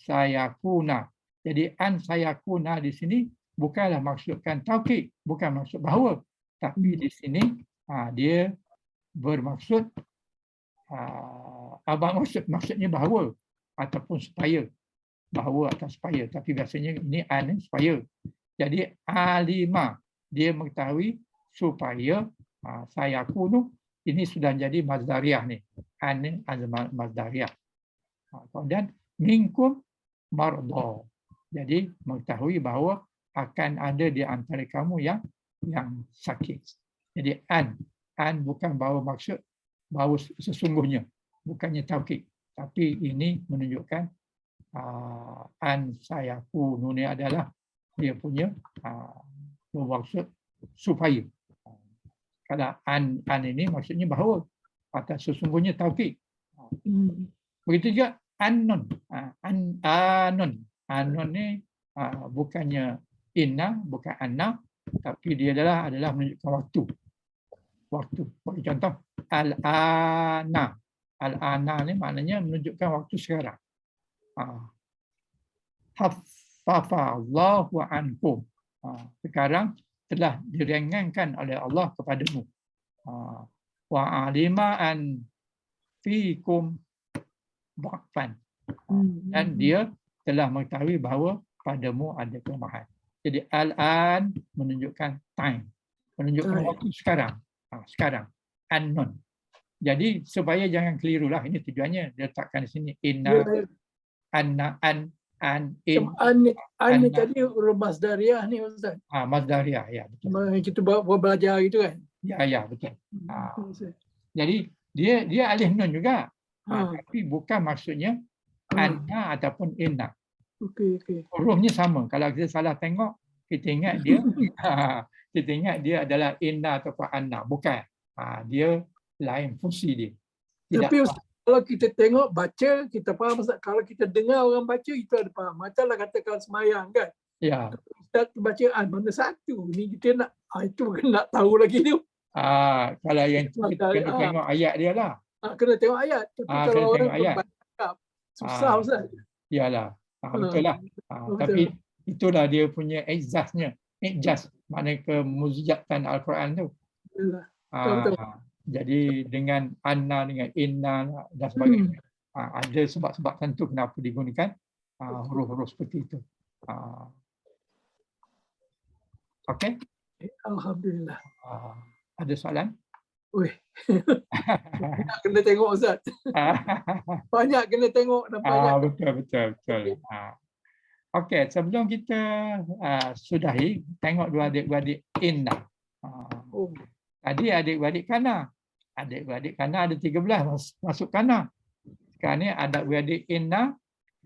sayakuna. Jadi an sayakuna di sini bukanlah maksudkan taukid, bukan maksud bahawa, tapi di sini dia bermaksud maksudnya bahawa ataupun supaya, bahawa atau supaya, tapi biasanya ini an supaya. Jadi alima, dia mengetahui supaya sayakunu ini sudah jadi mazdariah ni, an mazdariah. Kemudian minkum marda, jadi mengetahui bahawa akan ada di antara kamu yang sakit. Jadi an bukan bahawa maksud bahawa sesungguhnya, bukannya taukid, tapi ini menunjukkan an sayakunu ni adalah dia punya bermaksud supaya. Kalau an ini maksudnya bahawa atau sesungguhnya taukid. Begitu juga annun. Annun ni bukannya inna, bukan anna, tapi dia adalah menunjukkan waktu. Bagi contoh, al-ana. Al-ana ni maknanya menunjukkan waktu sekarang. Khaffafa Allahu ankum. Sekarang telah diringankan oleh Allah kepadamu. Wa alima an fikum dha'fan. Dan dia telah mengetahui bahawa padamu ada kelemahan. Jadi al-an menunjukkan time, menunjukkan waktu sekarang. Sekarang annun. Jadi supaya jangan kelirulah, ini tujuannya dia letakkan di sini inna, anna, in. An ni tadi huruf mazdariah ni Ustaz. Mazdariah, ya betul. Kita belajar gitu kan. Ya betul. Jadi dia alif nun juga. Tapi bukan maksudnya anna ataupun inna. Okey. Hurufnya sama. Kalau kita salah tengok, kita ingat dia adalah inna ataupun anna. Bukan. Dia lain fungsi dia. Tapi Ustaz, kalau kita tengok baca, kita faham Ustaz. Kalau kita dengar orang baca, itu ada faham. Macamlah katakan semayang kan. Ya. Ustaz baca mana satu. Ni kita nak itu nak tahu lagi tu. Kalau yang kita kena tengok ayat dia lah. Kena tengok ayat. Tapi kalau orang baca, susah Ustaz. Iyalah. Betul lah. Tapi itulah dia punya ijaznya. Ijaz, maknanya kemuzijatan Al-Quran tu. Betul. Jadi dengan anna, dengan inna dan sebagainya. Ada sebab-sebab tentu kenapa digunakan huruf-huruf seperti itu. Okey? Alhamdulillah. Ada soalan? Weh. Banyak kena tengok Ustaz. Banyak kena tengok dan banyak. Betul. Okey, sebelum kita sudahi, tengok dua adik-beradik Inna. Tadi adik-beradik Kana. Adik-beradik Kana ada 13 masuk Kana. Sekarang ni adik-beradik Inna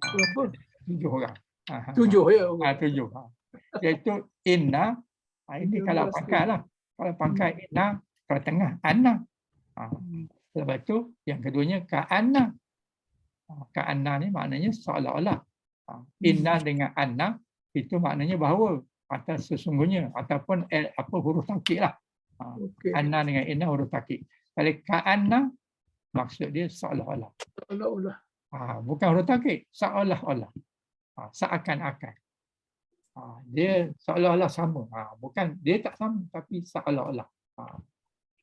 Berapa? 7 orang. 7 ya. 7. Iaitu Inna. Ini kalau pangkat lah. Kalau pangkat Inna, kalau tengah Anna. Lepas tu yang keduanya Ka'anna. Ka'anna ni maknanya seolah-olah. Inna dengan Anna itu maknanya bahawa atau sesungguhnya ataupun huruf taukid lah. Anna dengan Inna huruf taukid. Kalau Ka'anna maksud dia seolah-olah. Seolah-olah. Bukan huruf taukid, seolah-olah. Seakan-akan. Dia seolah-olah sama. Bukan dia tak sama tapi seolah-olah.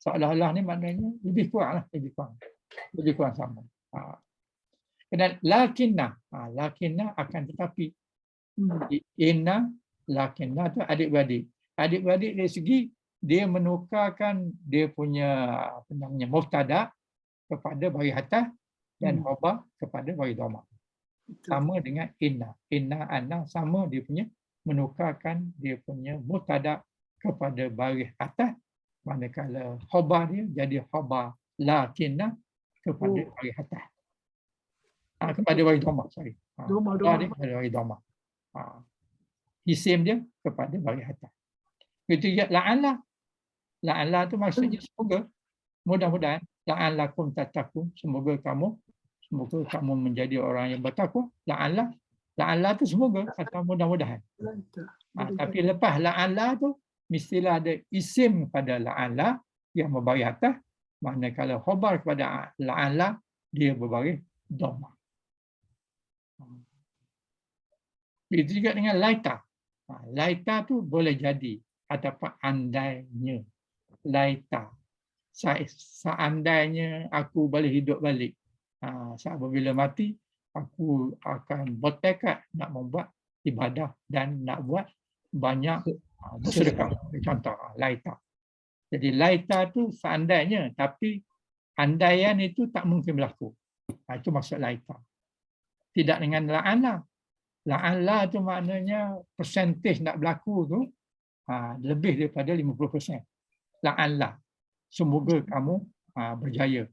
Seolah-olah ni maknanya lebih kurang lah, lebih kurang sama. Dan lakinna, lakinna akan tetapi. Inna, lakinna tu adik-beradik. Adik-beradik dari segi dia menukarkan dia punya apa namanya mubtada kepada baris atas dan khabar kepada baris dhamma. Sama dengan inna. Inna, anna sama dia punya menukarkan dia punya mubtada kepada baris atas, manakala khabar dia jadi khabar lakinna kepada baris atas. Kepada baris dhamma, sorry. Kepada baris dhamma. Isim dia kepada baris atas. Itu juga la'alla. La'alla tu maksudnya semoga, mudah-mudahan la'allakum tattaqun, semoga kamu menjadi orang yang bertakwa. La'alla tu semoga atau mudah-mudahan. Tapi lepas la'alla tu mestilah ada isim pada la'alla yang berbaris atas, manakala khabar kepada la'alla dia berbaris dhamma. Begitu juga dengan laita. Laita tu boleh jadi ataupun andainya. Laita. Seandainya aku boleh hidup balik. Apabila mati, aku akan bertekad nak membuat ibadah dan nak buat banyak bersedekah. Contoh, laita. Jadi laita tu seandainya, tapi andaian itu tak mungkin berlaku. Itu maksud laita. Tidak dengan la'alla. La'alla tu maknanya persentage nak berlaku tu lebih daripada 50%. La'alla. Semoga kamu berjaya.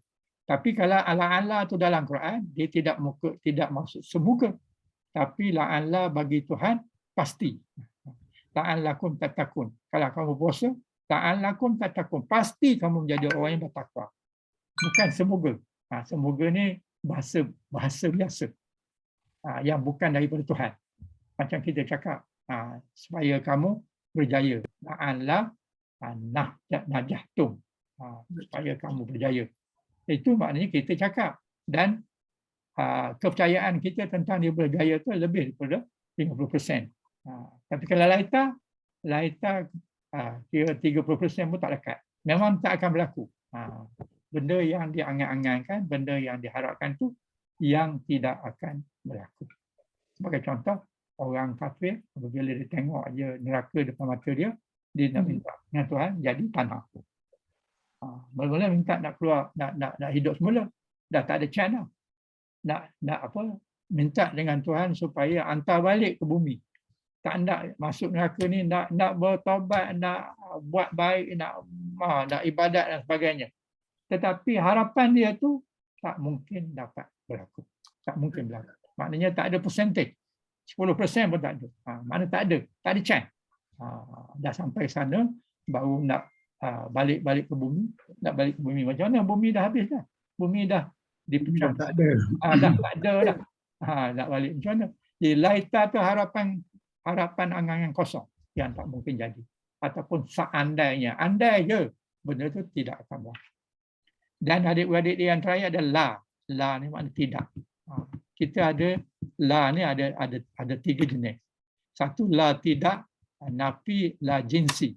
Tapi kalau la'alla tu dalam Quran, dia tidak maksud semoga. Tapi la'alla bagi Tuhan pasti. La'allakum tattaqun. Kalau kamu puasa, la'allakum tattaqun. Pasti kamu menjadi orang yang bertakwa. Bukan semoga. Semoga ni bahasa biasa. Yang bukan daripada Tuhan. Macam kita cakap, supaya kamu berjaya. La'alla najahtum. Supaya kamu berjaya. Itu maknanya kita cakap. Dan kepercayaan kita tentang dia berjaya itu lebih daripada 50%. Tapi kalau laita kira 30% pun tak dekat. Memang tak akan berlaku. Benda yang diangan-angankan, benda yang diharapkan tu yang tidak akan berlaku. Sebagai contoh, orang kafir apabila dia tengok aja neraka depan mata dia, dia nak minta dengan Tuhan jadi tanah. Mula-mula minta nak keluar, nak hidup semula, dah tak ada chance dah. Nak minta dengan Tuhan supaya hantar balik ke bumi. Tak nak masuk neraka ni, nak bertaubat, nak buat baik, nak ibadat dan sebagainya. Tetapi harapan dia tu tak mungkin dapat berlaku. Tak mungkin berlaku. Maknanya tak ada percentage. 10% pun tak ada. Mana tak ada chance. Dah sampai sana baru nak balik ke bumi. Nak balik ke bumi. Macam mana? Bumi dah habis dah. Bumi dah dipecah. Tak ada. Dah tak ada dah. Nak balik macam mana? Jadi laita tu harapan angan-angan kosong yang tak mungkin jadi. Ataupun seandainya. Andai je benda tu tidak akan berlaku. Dan adik-beradik dia yang terakhir ada la. La ni makna tidak. Kita ada la ni ada 3 jenis. Satu la tidak, nafi la jinsi.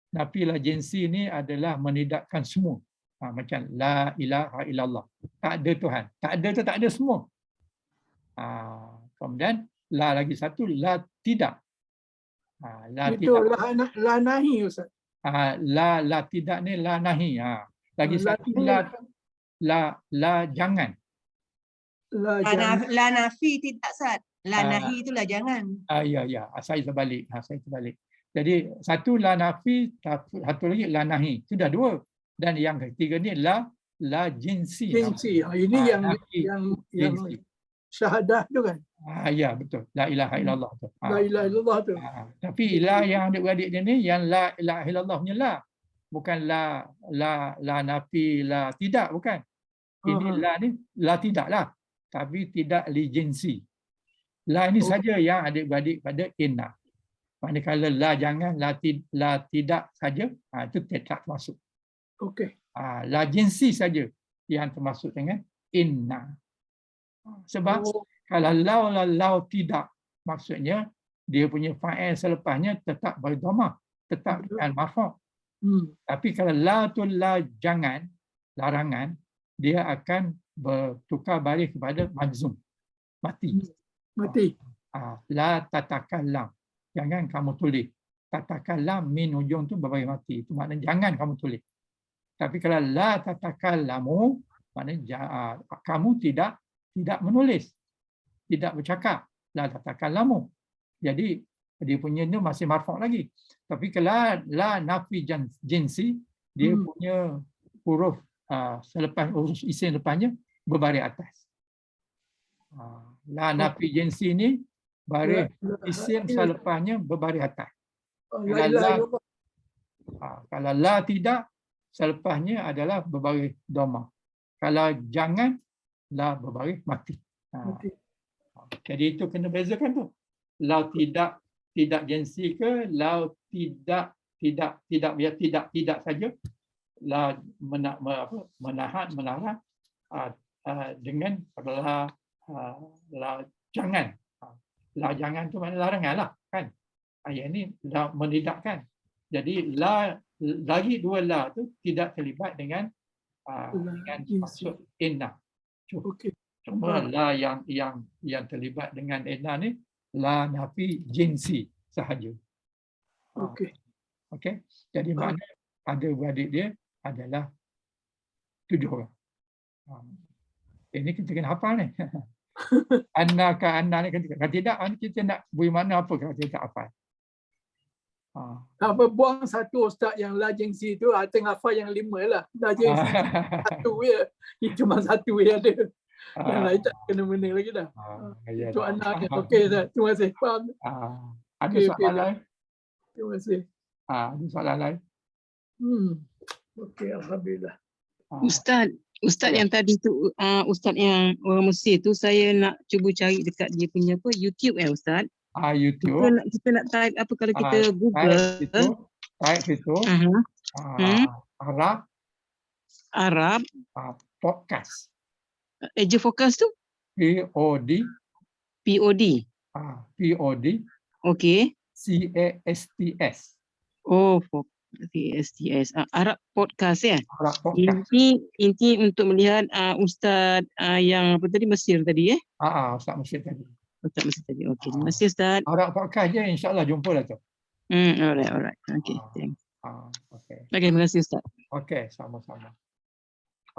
Nafi la jinsi ni adalah menidakkan semua. Macam la ilaha illallah. Tak ada Tuhan. Tak ada tu tak ada semua. Kemudian la lagi satu la tidak. La itu tidak. la nahi Ustaz. La tidak ni la nahi. Lagi satu la jangan. La nafi tidak Ustaz. La nahi itulah jangan. Ya, saya terbalik. Saya terbalik. Jadi satu la nafi, satu lagi la nahi. Sudah dua. Dan yang ketiga ni la jinsi. Jinsi. Ini yang syahadah tu kan? Ya, betul. La ilaha illallah tu. La ilaha illallah tu. Tapi la yang adik-beradik dia ni yang la ilaha illallah punya la. Bukan la nafi, la tidak, bukan. Ini la ni la tidak lah. Tapi tidak li jinsi. La ini saja yang adik-beradik pada inna. Manakala la jangan, la tidak saja, itu tak termasuk. Okey. La jinsi saja yang termasuk dengan inna. Sebab kalau lau tidak, maksudnya dia punya fa'il selepasnya tetap berdhamma, tetap dengan marfu'. Tapi kalau la tu la jangan, larangan, dia akan bertukar balik kepada majzum, mati. Mati. La tatakallam, jangan kamu tulis. Tatakallam min ujung tu berbagai mati. Itu maknanya jangan kamu tulis. Tapi kalau la tatakallamu, maknanya kamu tidak menulis, tidak bercakap. La tatakallamu. Jadi dia punya ni masih marfu' lagi. Tapi kalau la nafi jinsi, dia punya huruf selepas huruf isim depannya berbaris atas. La nafi jinsi ni baris isim selepasnya berbaris atas. Kalau la tidak, selepasnya adalah berbaris dhamma. Kalau jangan, la berbaris mati. Jadi itu kena bezakan tu. Lau tidak jinsi ke, lau tidak saja. La melarang dengan la jangan. La jangan tu makna larangan lah, kan. Ayat ni la menidakkan. Jadi lagi dua la tu tidak terlibat dengan maksud inna. Cuma la yang terlibat dengan inna ni la nafi jinsi sahaja. Okey. Jadi makna ada beradik dia adalah 7 orang. Ini kita kena hafal ni. Anna ni kalau tidak kita nak beri makna apa kalau kita tak hafal. Apa buang satu ustaz yang la jengsi tu, tengah hafal yang 5 lah. La jengsi satu ya. Ini cuma satu yang ada. Yang lain tak kena benda lagi dah. Itu anak. Okey dah. Terima kasih. Faham. Ada soalan lain? Terima kasih. Ada soalan lain? Okey, alhamdulillah. Ustaz yang tadi tu, ustaz yang orang Mesir tu, saya nak cuba cari dekat dia punya YouTube ustaz. YouTube. Kita nak type apa kalau kita Google. Type itu. Arab. Podcast. Eja Focus tu? POD. Okey. CASTS. Oh, CASTS. Arab Podcast ya? Arab Podcast. Inti untuk melihat Ustaz yang apa tadi, Mesir tadi ya? Ustaz Mesir tadi. Ustaz Mesir tadi. Okey. Terima kasih Ustaz. Arab Podcast je, insyaAllah jumpa lah tu. Alright. Okey, thanks. Okey, terima kasih Ustaz. Okey, sama-sama.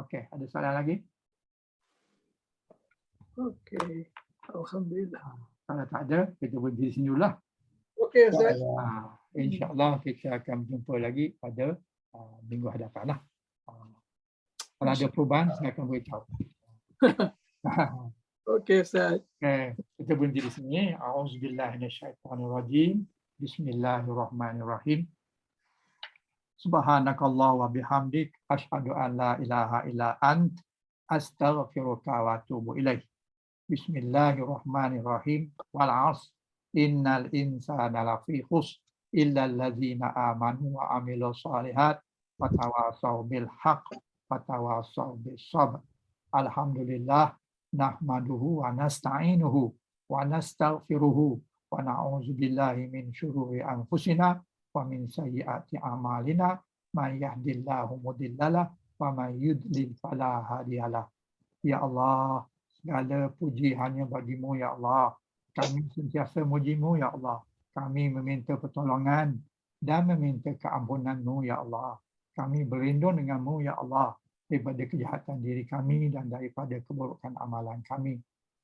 Okey, ada soalan lagi? Okey. Alhamdulillah. Kalau tak ada, kita berdiri sini dulu lah. Okey Ustaz. InsyaAllah kita akan berjumpa lagi pada minggu hadapan lah. Kalau ada perubahan, saya akan beritahu. Okey Ustaz. Okay. Kita berhenti di sini. A'udzubillahi minasyaitonirrajim. Bismillahirrahmanirrahim. Subhanakallah wa bihamdik. Asyhadu an la ilaha illa ant. Astaghfiruka wa atubu ilaih. Bismillahirrahmanirrahim. Wal 'asr. Innal insana lafi khusr illa allazina amanu wa amilus solihat wa tawasaw bil haqq wa tawasaw bis sabr. Alhamdulillah nahmaduhu wa nasta'inuhu wa nastaghfiruhu wa na'udzu billahi min syururi anfusina wa min sayyiati a'malina may yahdihillahu mudhillalah wa may yudlil fala hadiyalah. Ya Allah, segala puji hanya bagi-Mu ya Allah. Kami sentiasa muji-Mu ya Allah. Kami meminta pertolongan dan meminta keampunan-Mu ya Allah. Kami berlindung denganmu, ya Allah, daripada kejahatan diri kami dan daripada keburukan amalan kami.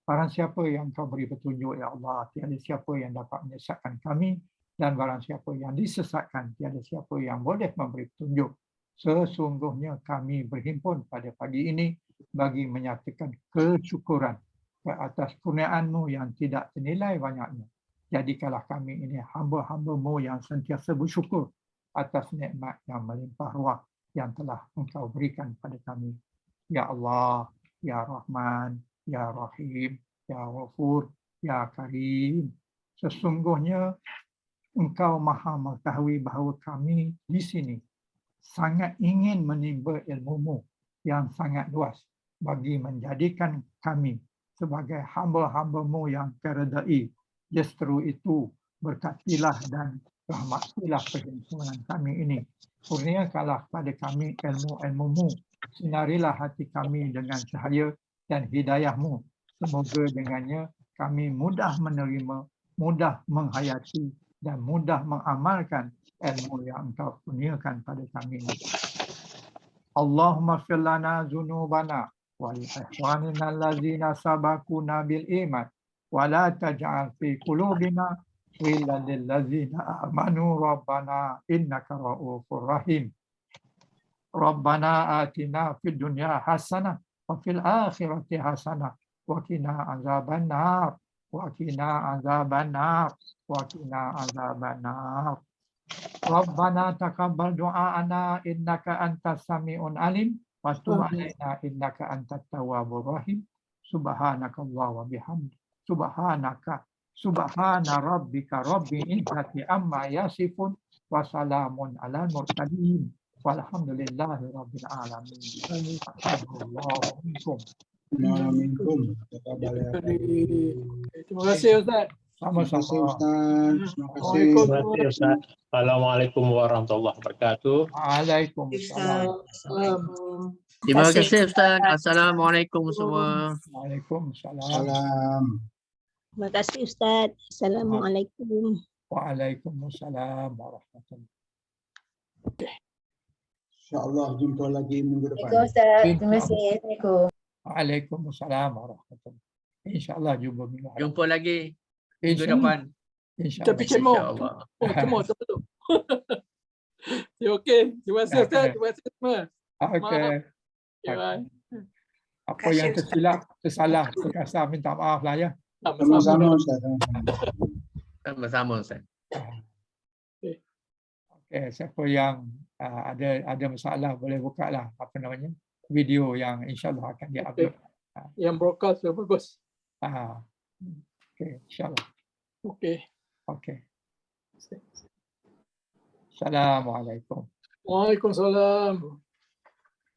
Barang siapa yang kau beri petunjuk, ya Allah, tiada siapa yang dapat menyesatkan kami, dan barang siapa yang disesatkan, tiada siapa yang boleh memberi petunjuk. Sesungguhnya kami berhimpun pada pagi ini bagi menyatakan kesyukuran ke atas kurniaan-Mu yang tidak ternilai banyaknya. Jadikanlah kami ini hamba-hamba-Mu yang sentiasa bersyukur atas nikmat yang melimpah ruah yang telah Engkau berikan pada kami. Ya Allah, Ya Rahman, Ya Rahim, Ya Ghafur, Ya Karim. Sesungguhnya Engkau maha mengetahui bahawa kami di sini sangat ingin menimba ilmu-Mu yang sangat luas bagi menjadikan kami sebagai hamba-hamba-Mu yang keredai. Justru itu berkatilah dan rahmatilah perhimpunan kami ini. Kurniakanlah pada kami ilmu-ilmu-Mu. Sinarilah hati kami dengan cahaya dan hidayah-Mu. Semoga dengannya kami mudah menerima, mudah menghayati dan mudah mengamalkan ilmu yang Engkau kurniakan pada kami. Allahumma fir lana dzunubana wa li ikhwanina allazina sabaquna bil iman wa la taj'al fi qulubina ghillan lil ladzina amanu rabbana innaka ra'ufur rahim. Rabbana atina fid dunya hasanah wa fil akhirati hasanah wa qina azabannar wa qina azabannar wa qina azabannar. Rabbana taqabbal du'aana innaka antas sami'un alim wa tub 'alaina innaka antat tawwabur rahim. Subhanakallah wa bihamdik. Subhana rabbika rabbil izzati amma yasifun wa salamun alal mursalin walhamdulillahi rabbil alamin. Assalamualaikum. Terima kasih Ustaz. Sama-sama. Terima kasih Ustaz. Assalamualaikum warahmatullahi wabarakatuh. Waalaikumsalam. Terima kasih Ustaz. Assalamualaikum semua. Waalaikumsalam. Terima kasih Ustaz. Assalamualaikum. Waalaikumsalam warahmatullahi. InsyaAllah jumpa lagi minggu depan. Terima kasih. Assalamualaikum. Waalaikumsalam warahmatullahi. InsyaAllah jumpa minggu depan. Jumpa lagi minggu depan. Tapi cemong. InsyaAllah. Oh, cemong betul. Ya, okey. Terima kasih Ustaz. Terima kasih semua. Okey. Apa yang tersilap, tersalah, terkasar, minta maaf lah ya. Sama-sama Ustaz. Sama-sama Ustaz. Okey, siapa yang ada masalah boleh buka lah apa namanya video yang insyaAllah akan diupload. Yang broadcast dah bagus. Okey, insyaAllah. Okey. Okey. Assalamualaikum. Waalaikumsalam.